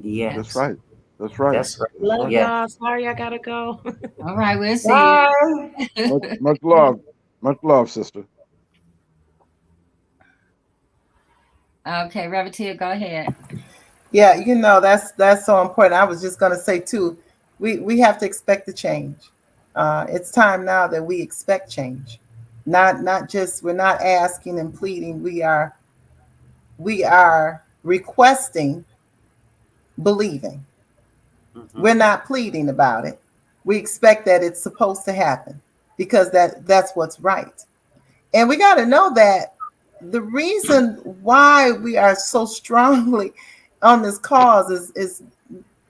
Yes. That's right. That's right. That's right. Love y'all. Sorry, I gotta go. All right, we'll see you. Much love. Much love, sister. Okay, Reverend Tia, go ahead. Yeah, that's so important. I was just gonna say too, we have to expect the change. It's time now that we expect change. Not just, we're not asking and pleading. We are requesting, believing. We're not pleading about it. We expect that it's supposed to happen, because that's what's right. And we got to know that the reason why we are so strongly on this cause is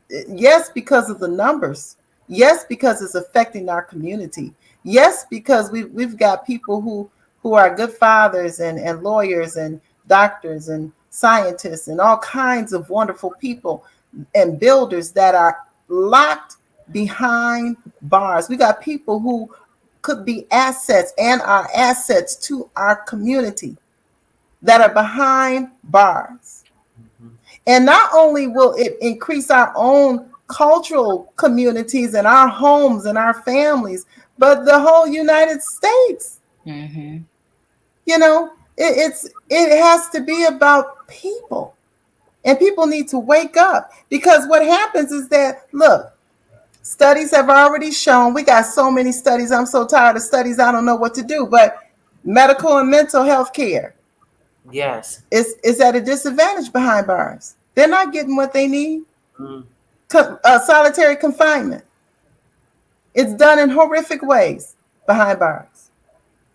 yes, because of the numbers. Yes, because it's affecting our community. Yes, because we've got people who are good fathers and lawyers and doctors and scientists and all kinds of wonderful people and builders that are locked behind bars. We got people who could be assets and are assets to our community that are behind bars. And not only will it increase our own cultural communities and our homes and our families, but the whole United States. Mm-hmm. You know, it has to be about people. And people need to wake up, because what happens is that, look, studies have already shown, we got so many studies, I'm so tired of studies, I don't know what to do, but medical and mental health care, yes, is at a disadvantage behind bars. They're not getting what they need. Solitary confinement. It's done in horrific ways behind bars.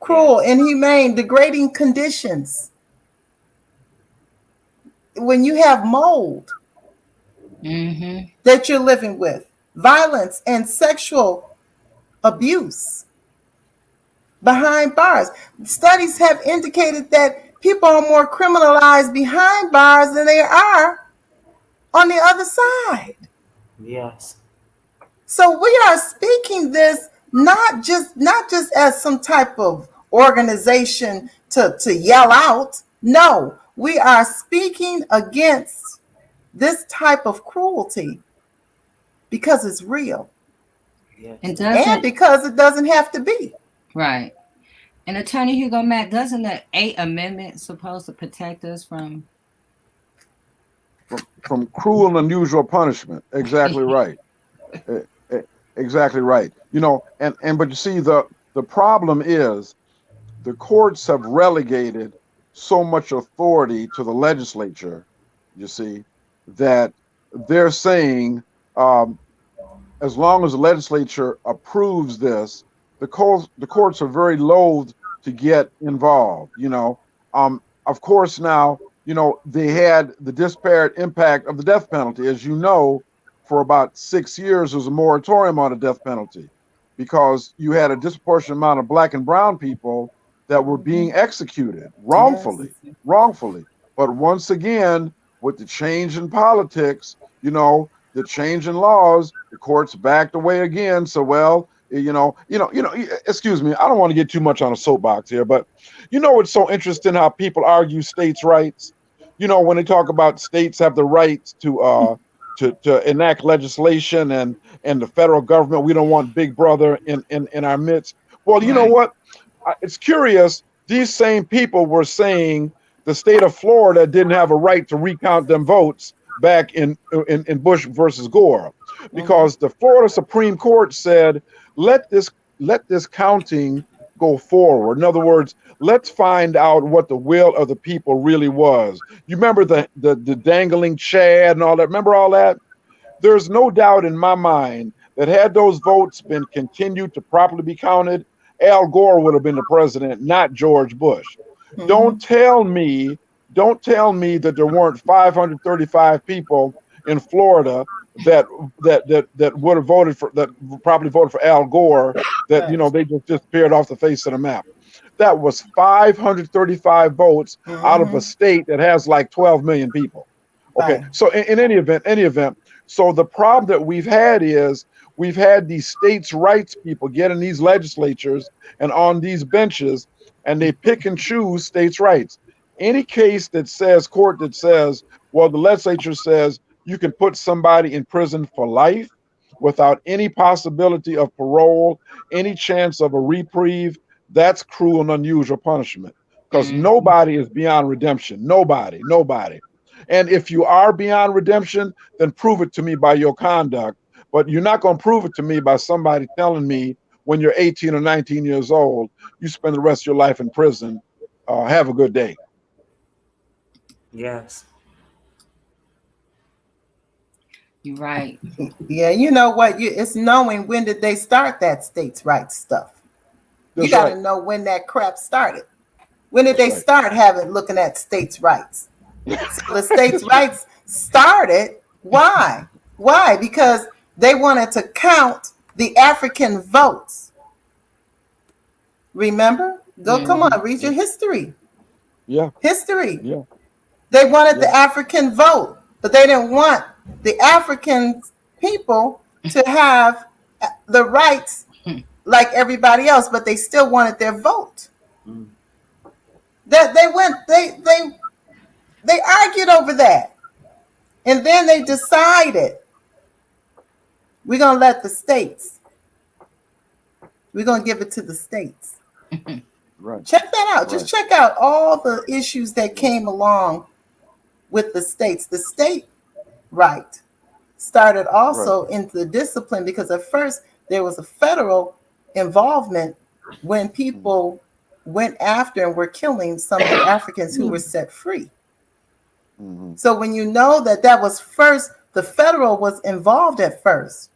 Cruel, inhumane, degrading conditions. When you have mold that you're living with, violence and sexual abuse behind bars. Studies have indicated that people are more criminalized behind bars than they are on the other side. yes, So we are speaking this not just as some type of organization to yell out. No, we are speaking against this type of cruelty because it's real. yes. And because it doesn't have to be. Right. And Attorney Hugo Mack, doesn't the 8th Amendment supposed to protect us from cruel and unusual punishment? Exactly right. Exactly right. You know, but you see, the problem is the courts have relegated so much authority to the legislature, you see, that they're saying as long as the legislature approves this, the courts are very loath to get involved. You know, of course, now, you know, they had the disparate impact of the death penalty. As you know, for about 6 years, there was a moratorium on the death penalty because you had a disproportionate amount of Black and brown people that were being executed wrongfully. But once again, with the change in politics, you know, the change in laws, the courts backed away again. So, well, excuse me, I don't want to get too much on a soapbox here, but you know, it's so interesting how people argue states' rights. You know, when they talk about states have the right to enact legislation and the federal government, we don't want Big Brother in our midst. Well, you know what? It's curious. These same people were saying the state of Florida didn't have a right to recount them votes back in Bush versus Gore, because the Florida Supreme Court said, let this counting go forward. In other words, let's find out what the will of the people really was. You remember the dangling Chad and all that? Remember all that? There's no doubt in my mind that had those votes been continued to properly be counted, Al Gore would have been the president, not George Bush. Don't tell me that there weren't 535 people in Florida that would have voted for, that probably voted for Al Gore, that, you know, they just disappeared off the face of the map. That was 535 votes out of a state that has like 12 million people. Okay, so in any event, so the problem that we've had is we've had these states' rights people get in these legislatures and on these benches, and they pick and choose states' rights. Any case that says, court that says, well, the legislature says you can put somebody in prison for life without any possibility of parole, any chance of a reprieve, that's cruel and unusual punishment, because nobody is beyond redemption. Nobody. And if you are beyond redemption, then prove it to me by your conduct. But you're not going to prove it to me by somebody telling me when you're 18 or 19 years old, you spend the rest of your life in prison. Have a good day. Yes. You're right. Yeah, you know what? It's knowing when did they start that states' rights stuff. You got to know when that crap started. When did they start looking at states' rights? So the states' rights started. Why? Because they wanted to count the African votes. Remember? Come on, read your history. Yeah. History. Yeah. They wanted the African vote, but they didn't want the African people to have the rights like everybody else, but they still wanted their vote. That they argued over that. And then they decided we're going to let the states. We're going to give it to the states. Right. Check that out. Just check out all the issues that came along with the states. The state right started also into the discipline, because at first there was a federal involvement when people went after and were killing some of the Africans who were set free. So when you know that was first, the federal was involved at first.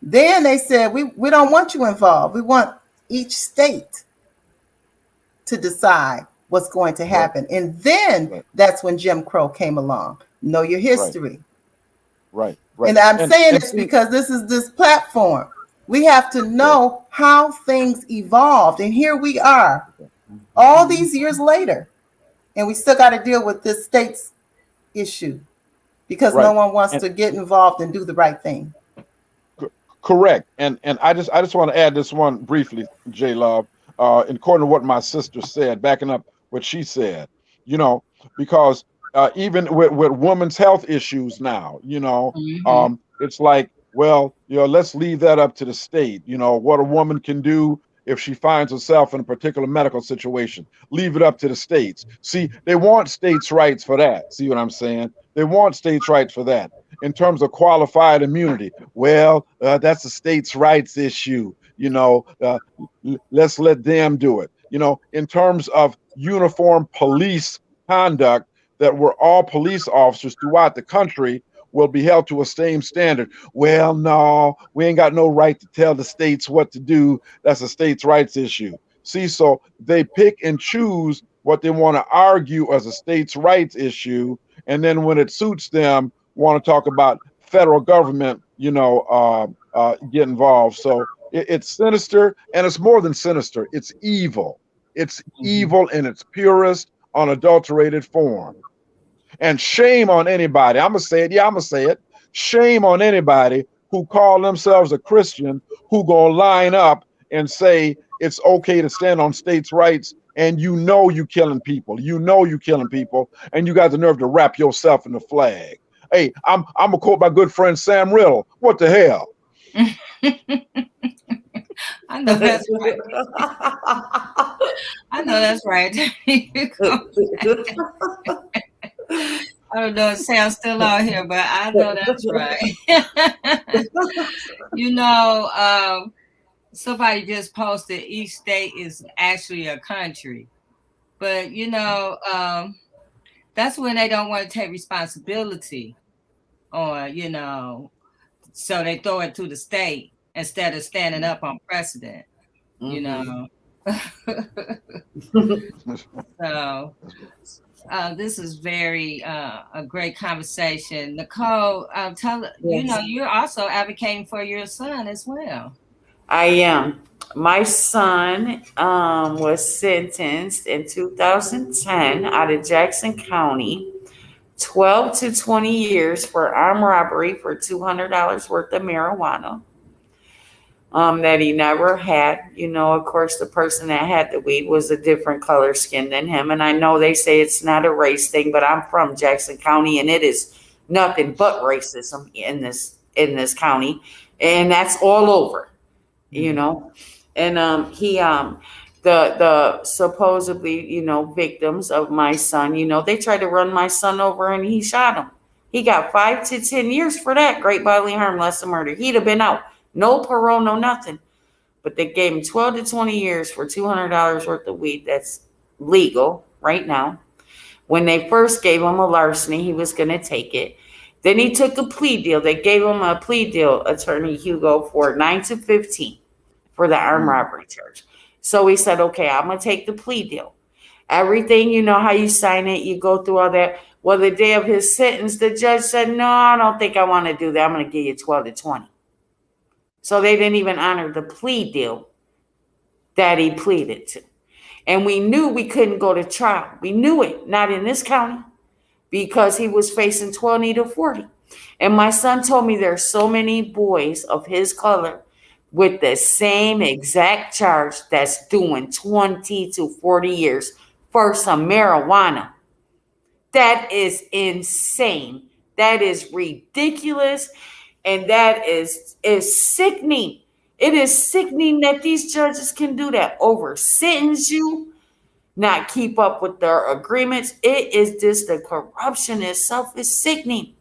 Then they said, we don't want you involved. We want each state to decide what's going to happen. And then that's when Jim Crow came along. Know your history. Right. And I'm saying this because this is this platform. We have to know how things evolved. And here we are, all these years later, and we still got to deal with this state's issue because no one wants to get involved and do the right thing. Correct. And I just want to add this one briefly, Jlove, according to what my sister said, backing up what she said, because even with women's health issues now, it's like, well, let's leave that up to the state. What a woman can do if she finds herself in a particular medical situation, leave it up to the states. See, they want states' rights for that. See what I'm saying? They want states' rights for that. In terms of qualified immunity, well, that's a states' rights issue. Let's let them do it. In terms of uniform police conduct, that we're all police officers throughout the country will be held to a same standard. Well, no, we ain't got no right to tell the states what to do. That's a states' rights issue. See, so they pick and choose what they want to argue as a states' rights issue, and then when it suits them, want to talk about federal government, get involved. So it's sinister, and it's more than sinister. It's evil. It's evil in its purest, unadulterated form. And shame on anybody. I'm going to say it. Yeah, I'm going to say it. Shame on anybody who call themselves a Christian who going to line up and say it's okay to stand on states' rights, and you killing people. You killing people, and you got the nerve to wrap yourself in the flag. Hey, I'm going to quote my good friend Sam Riddle. What the hell? I know that's right. I know that's right. I don't know if Sam's still out here, but I know that's right. Somebody just posted each state is actually a country. But, that's when they don't want to take responsibility on, so they throw it to the state instead of standing up on precedent, So this is very a great conversation. Nicole, you're also advocating for your son as well. I am. My son was sentenced in 2010 out of Jackson County, 12 to 20 years for armed robbery for $200 worth of marijuana that he never had. Of course, the person that had the weed was a different color skin than him. And I know they say it's not a race thing, but I'm from Jackson County, and it is nothing but racism in this county. And that's all over, And he the supposedly, victims of my son, they tried to run my son over and he shot him. He got 5 to 10 years for that. Great bodily harm, less than murder. He'd have been out. No parole, no nothing. But they gave him 12 to 20 years for $200 worth of weed. That's legal right now. When they first gave him a larceny, he was going to take it. Then he took a plea deal. They gave him a plea deal, Attorney Hugo, for 9 to 15 for the armed robbery charge. So he said, okay, I'm going to take the plea deal. Everything, how you sign it, you go through all that. Well, the day of his sentence, the judge said, no, I don't think I want to do that. I'm going to give you 12 to 20. So they didn't even honor the plea deal that he pleaded to. And we knew we couldn't go to trial. We knew it, not in this county, because he was facing 20 to 40. And my son told me there are so many boys of his color with the same exact charge that's doing 20 to 40 years for some marijuana. That is insane. That is ridiculous. And that is sickening. It is sickening that these judges can do that. Over sentence you, not keep up with their agreements. It is just the corruption itself is sickening.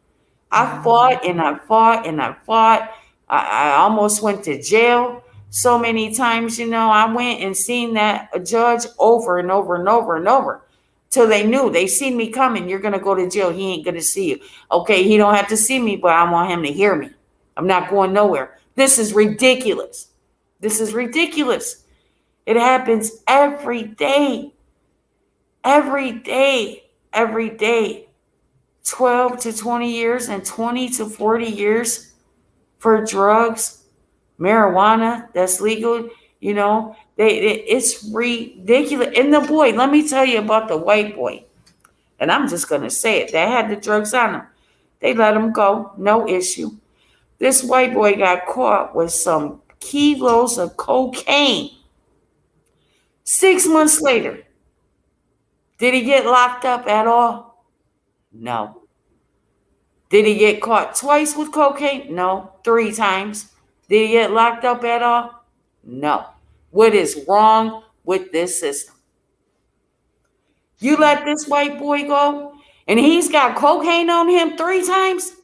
I fought and I fought and I fought. I almost went to jail so many times. I went and seen that a judge over and over and over and over till they knew. They seen me coming. You're going to go to jail. He ain't going to see you. Okay, he don't have to see me, but I want him to hear me. I'm not going nowhere. This is ridiculous. This is ridiculous. It happens every day. Every day. Every day. 12 to 20 years and 20 to 40 years for drugs, marijuana that's legal. It's ridiculous. And the boy, let me tell you about the white boy. And I'm just going to say it. They had the drugs on him. They let him go. No issue. This white boy got caught with some kilos of cocaine. 6 months later, did he get locked up at all? No. Did he get caught twice with cocaine? No. 3 times. Did he get locked up at all? No. What is wrong with this system? You let this white boy go, and he's got cocaine on him 3 times,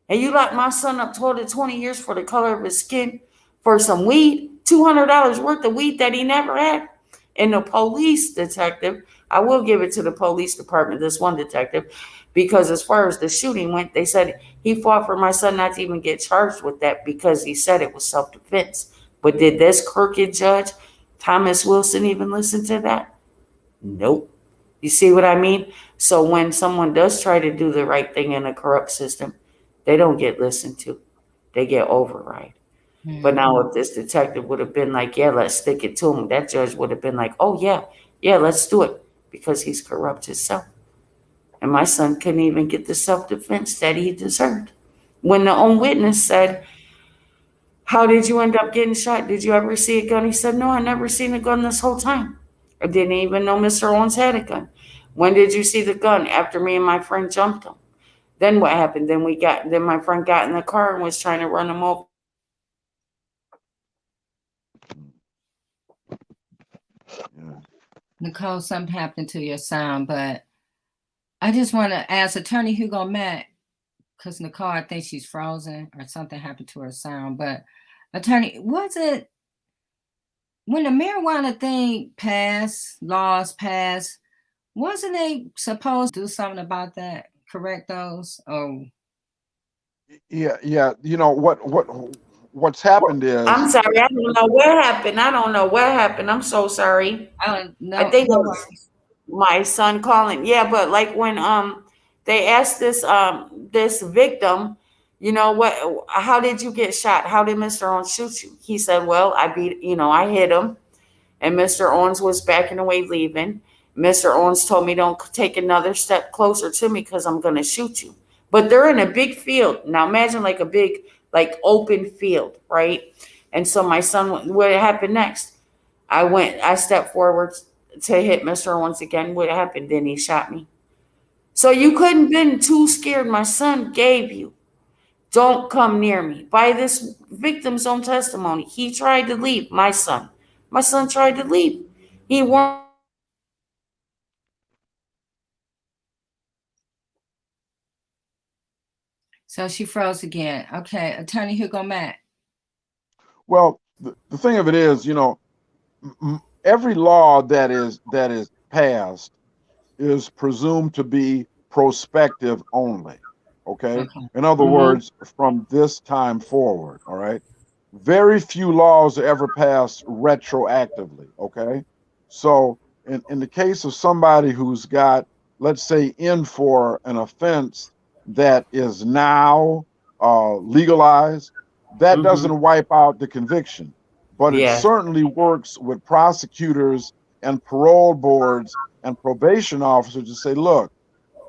and you lock my son up 12 to 20 years for the color of his skin for some weed, $200 worth of weed that he never had. And the police detective, I will give it to the police department, this one detective, because as far as the shooting went, they said he fought for my son not to even get charged with that because he said it was self-defense. But did this crooked judge, Thomas Wilson, even listen to that? Nope. You see what I mean? So when someone does try to do the right thing in a corrupt system, they don't get listened to. They get override. Mm-hmm. But now if this detective would have been like, yeah, let's stick it to him, that judge would have been like, oh, yeah, let's do it because he's corrupt himself. And my son couldn't even get the self-defense that he deserved. When the own witness said, how did you end up getting shot? Did you ever see a gun? He said, no, I never seen a gun this whole time. I didn't even know Mr. Owens had a gun. When did you see the gun? After me and my friend jumped him. Then what happened? Then my friend got in the car and was trying to run him over. Nicole, something happened to your sound, but I just want to ask Attorney Hugo Mack, because Nicole, I think she's frozen or something happened to her sound. But Attorney, was it when the marijuana thing passed, laws passed, wasn't they supposed to do something about that, correct those? Oh, yeah. You know what's happened is. I'm sorry, I don't know what happened. I'm so sorry. No, I think it was my son calling. Yeah, but like when they asked this victim, how did you get shot? How did Mr. Owens shoot you? He said, well, I hit him, and Mr. Owens was backing away leaving. Mr. Owens told me don't take another step closer to me because I'm going to shoot you. But they're in a big field. Now imagine like a big, like open field, right? And so my son, what happened next? I stepped forward to hit Mr. Owens again. What happened? Then he shot me. So you couldn't been too scared. My son gave you, don't come near me. By this victim's own testimony, he tried to leave. My son tried to leave. He wanted. So she froze again. Okay, Attorney Hugo Mack. Well, the thing of it is, every law that is passed is presumed to be prospective only. Okay. In other words, from this time forward. All right. Very few laws are ever passed retroactively. Okay. So in the case of somebody who's got, let's say, in for an offense that is now legalized, that doesn't wipe out the conviction, but it certainly works with prosecutors and parole boards and probation officers to say, look,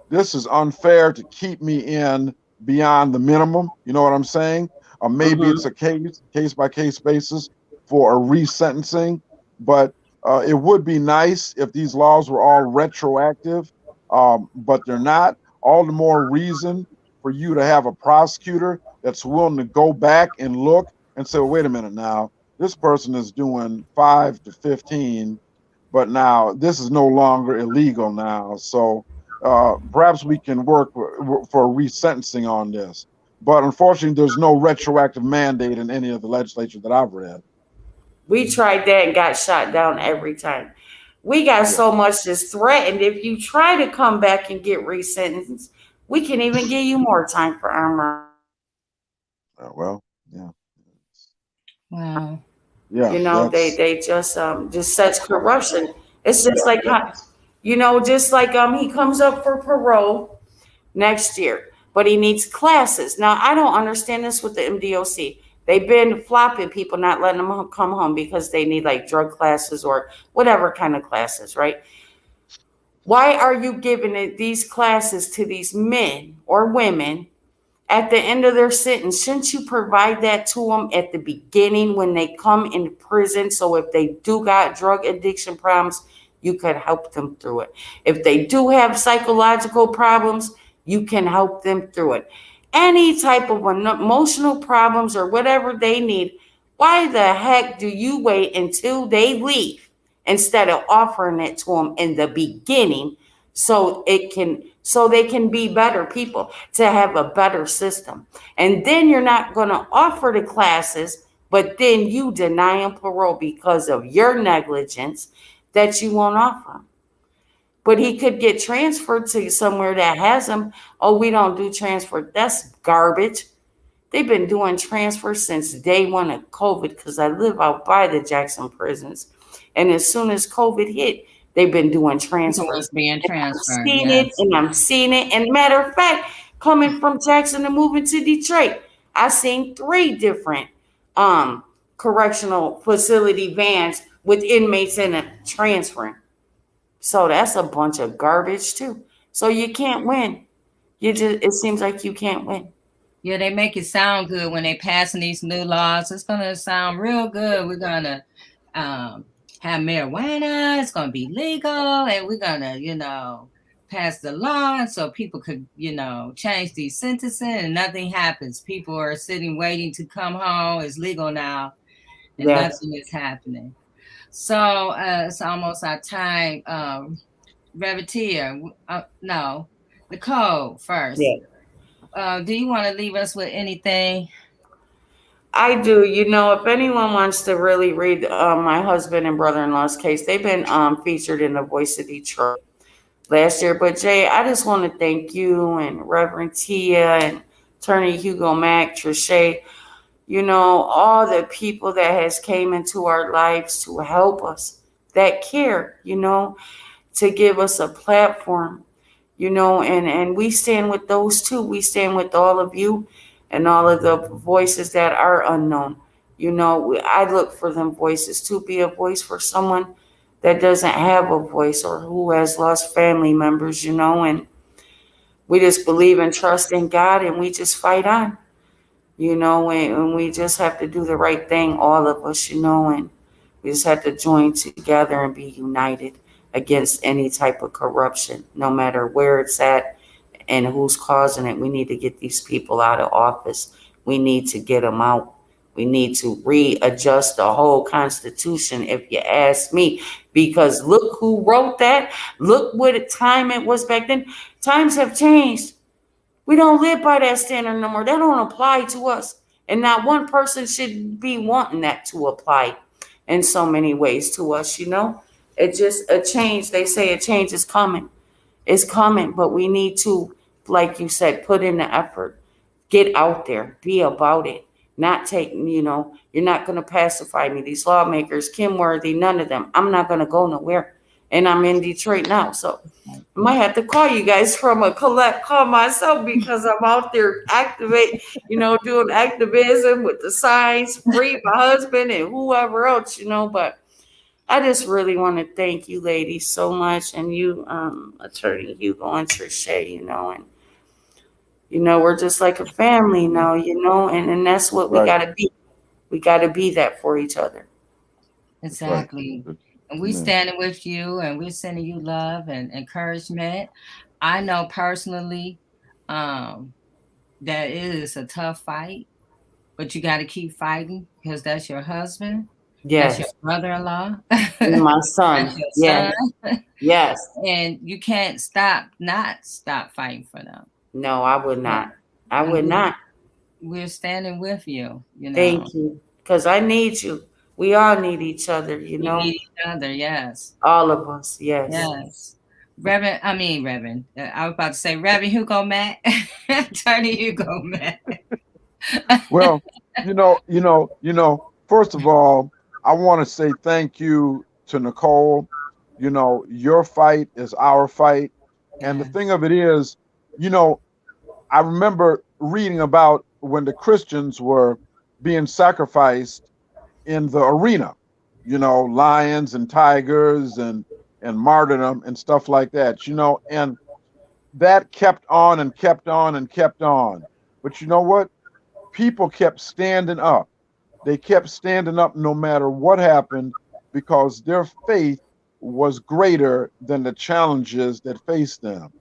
this is unfair to keep me in beyond the minimum. You know what I'm saying? Maybe it's a case by case basis for a resentencing, but it would be nice if these laws were all retroactive, but they're not. All the more reason for you to have a prosecutor that's willing to go back and look and say, well, wait a minute now, this person is doing 5 to 15, but now this is no longer illegal now. So perhaps we can work for resentencing on this. But unfortunately, there's no retroactive mandate in any of the legislature that I've read. We tried that and got shot down every time. We got so much just threatened. If you try to come back and get resentenced, we can even give you more time for armor. Well, yeah. Wow. Yeah. You know, they just such corruption. It's just like, just like he comes up for parole next year, but he needs classes. Now, I don't understand this with the MDOC. They've been flopping people, not letting them come home because they need like drug classes or whatever kind of classes, right? Why are you giving these classes to these men or women at the end of their sentence? Shouldn't you provide that to them at the beginning when they come in prison? So if they do got drug addiction problems, you could help them through it. If they do have psychological problems, you can help them through it. Any type of emotional problems or whatever they need, why the heck do you wait until they leave instead of offering it to them in the beginning so they can be better people, to have a better system? And then you're not going to offer the classes, but then you deny them parole because of your negligence that you won't offer them. But he could get transferred to somewhere that has them. Oh, we don't do transfer. That's garbage. They've been doing transfer since day one of COVID because I live out by the Jackson prisons. And as soon as COVID hit, they've been doing transfers. Being transferred. I'm seeing it. And matter of fact, coming from Jackson and moving to Detroit, I seen 3 different correctional facility vans with inmates in it transferring. So that's a bunch of garbage too. So you can't win. It seems like you can't win. Yeah, they make it sound good when they passing these new laws. It's gonna sound real good. We're gonna have marijuana. It's gonna be legal, and we're gonna, pass the law so people could, change these sentences, and nothing happens. People are sitting waiting to come home. It's legal now, and nothing is happening. So it's almost our time. Revertier, no, Nicole first. Yeah. Do you want to leave us with anything? I do. If anyone wants to really read my husband and brother-in-law's case, they've been featured in The Voice of Detroit last year. But Jay, I just want to thank you and Reverend Tia and Attorney Hugo Mack, Trisha, all the people that has came into our lives to help us, that care, to give us a platform, and we stand with those too. We stand with all of you and all of the voices that are unknown. I look for them voices to be a voice for someone that doesn't have a voice or who has lost family members, and we just believe and trust in God, and we just fight on, and we just have to do the right thing, all of us, and we just have to join together and be united against any type of corruption, no matter where it's at and who's causing it. We need to get these people out of office. We need to get them out. We need to readjust the whole Constitution, if you ask me, because look who wrote that. Look what time it was back then. Times have changed. We don't live by that standard no more. That don't apply to us. And not one person should be wanting that to apply in so many ways to us, It's just a change. They say a change is coming. It's coming, but we need to, like you said, put in the effort. Get out there. Be about it. Not take, you're not going to pacify me. These lawmakers, Kim Worthy, none of them. I'm not going to go nowhere. And I'm in Detroit now. So I might have to call you guys from a collect call myself because I'm out there doing activism with the signs, free my husband and whoever else, but I just really want to thank you ladies so much. And you, Attorney Hugo and Trisha, and You know, we're just like a family now, you know, and that's what we Right. got to be. We got to be that for each other. That's right. Exactly. And we Amen. standing with you, and we're sending you love and encouragement. I know personally that it is a tough fight, but you got to keep fighting because that's your husband, that's your Yes. brother-in-law, My that's son. your Yes. son, Yes. and you can't not stop fighting for them. No, I would Yeah. not. I And would not. we're standing with you, you know. Thank you. Because I need you. We all need each other, you We know. need each other, yes. All of us. Yes. Yes. Reverend, I was about to say Reverend Hugo Mack, Attorney Hugo Mack. Well, first of all, I want to say thank you to Nicole. You know, your fight is our fight. And the Yes. thing of it is, I remember reading about when the Christians were being sacrificed in the arena, lions and tigers and martyrdom and stuff like that, and that kept on and kept on and kept on. But you know what? People kept standing up. They kept standing up no matter what happened because their faith was greater than the challenges that faced them.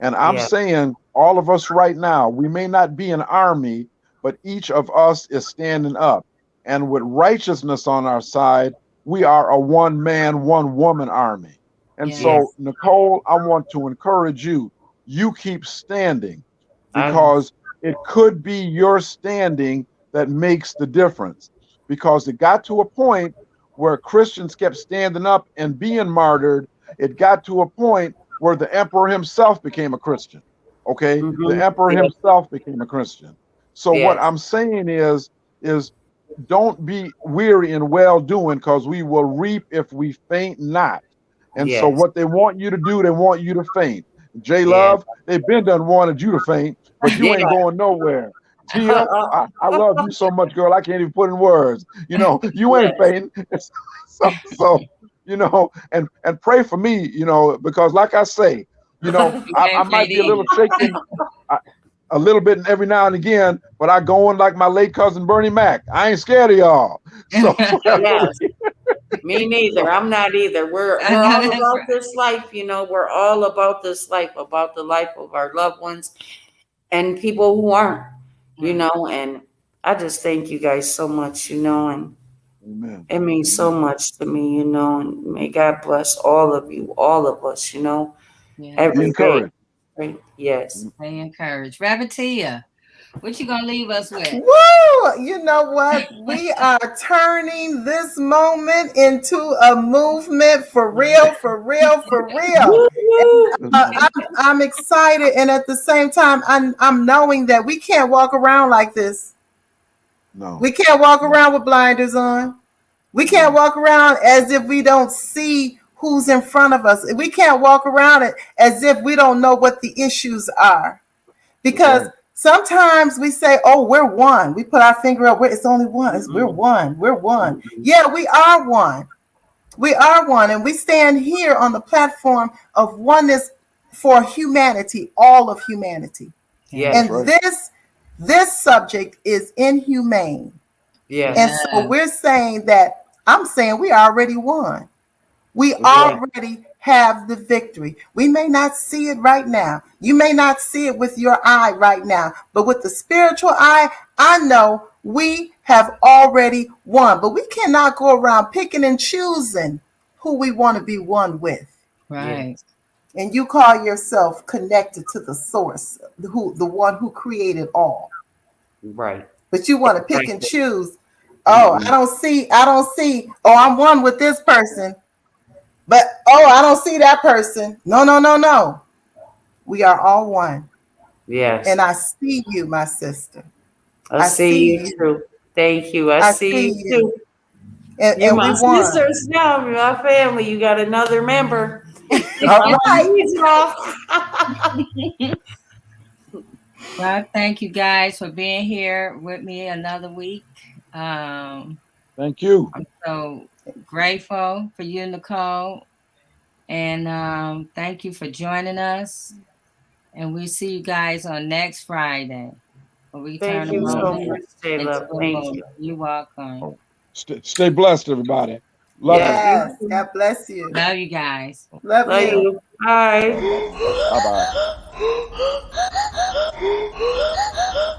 And I'm Yeah. saying, all of us right now, we may not be an army, but each of us is standing up. And with righteousness on our side, we are a one man, one woman army. And Yes. so, Nicole, I want to encourage you. You keep standing because it could be your standing that makes the difference. Because it got to a point where Christians kept standing up and being martyred. It got to a point where the emperor himself became a Christian. Okay, the emperor Yes. himself became a Christian. So what Yes. I'm saying is don't be weary in well doing, because we will reap if we faint not. And so Yes. what they want you to do, they want you to faint. Yes. Jlove, they've been done wanted you to faint, but you ain't Yeah. going nowhere. Tia, I love you so much, girl. I can't even put in words. You ain't Yes. fainting. So and pray for me, because like I say, You I can't might faint be a little either. shaken a little bit every now and again, but I go in like my late cousin Bernie Mac. I ain't scared of y'all. So Yes. Me neither. I'm not either. We're I know all that's about right. this life, We're all about this life, about the life of our loved ones and people who aren't, Right. And I just thank you guys so much, and Amen. it means so much to me, and may God bless all of you, all of us, Yes. Be every day. encouraged. Right? Yes. Stay encouraged. Reverend Tia, what you gonna leave us with? Woo! You know what? We are turning this moment into a movement for real, for real, for real. Woo-hoo. I'm excited, and at the same time, I'm knowing that we can't walk around like this. No. We can't walk around with blinders on. We can't walk around as if we don't see who's in front of us. We can't walk around it as if we don't know what the issues are. Because sometimes we say, oh, we're one. We put our finger up, it's only one. We're one. We're one. Yeah, we are one. We are one. And we stand here on the platform of oneness for humanity, all of humanity. Yes. And this subject is inhumane. Yes. And so we're saying that, I'm saying we already won. We already have the victory. We may not see it right now. You may not see it with your eye right now, but with the spiritual eye, I know we have already won. But we cannot go around picking and choosing who we want to be one with. Right. And you call yourself connected to the source, the one who created all. Right. But you want to pick and choose. Oh, I don't see. Oh, I'm one with this person. But, oh, I don't see that person. No. We are all one. Yes. And I see you, my sister. I see you too. Thank you. I see you too. And You're my we won. sisters now. You're my family. You got another member. All right. Well, thank you guys for being here with me another week. Thank you. I'm so grateful for you, Nicole. And thank you for joining us. And we see you guys on next Friday. When we Thank turn you a so moment much, into Jlove. a Thank movement. you. You're welcome. Oh, stay blessed, everybody. Love Yes. God bless you. Love you guys. Love Love you. you. Bye. you. Bye bye.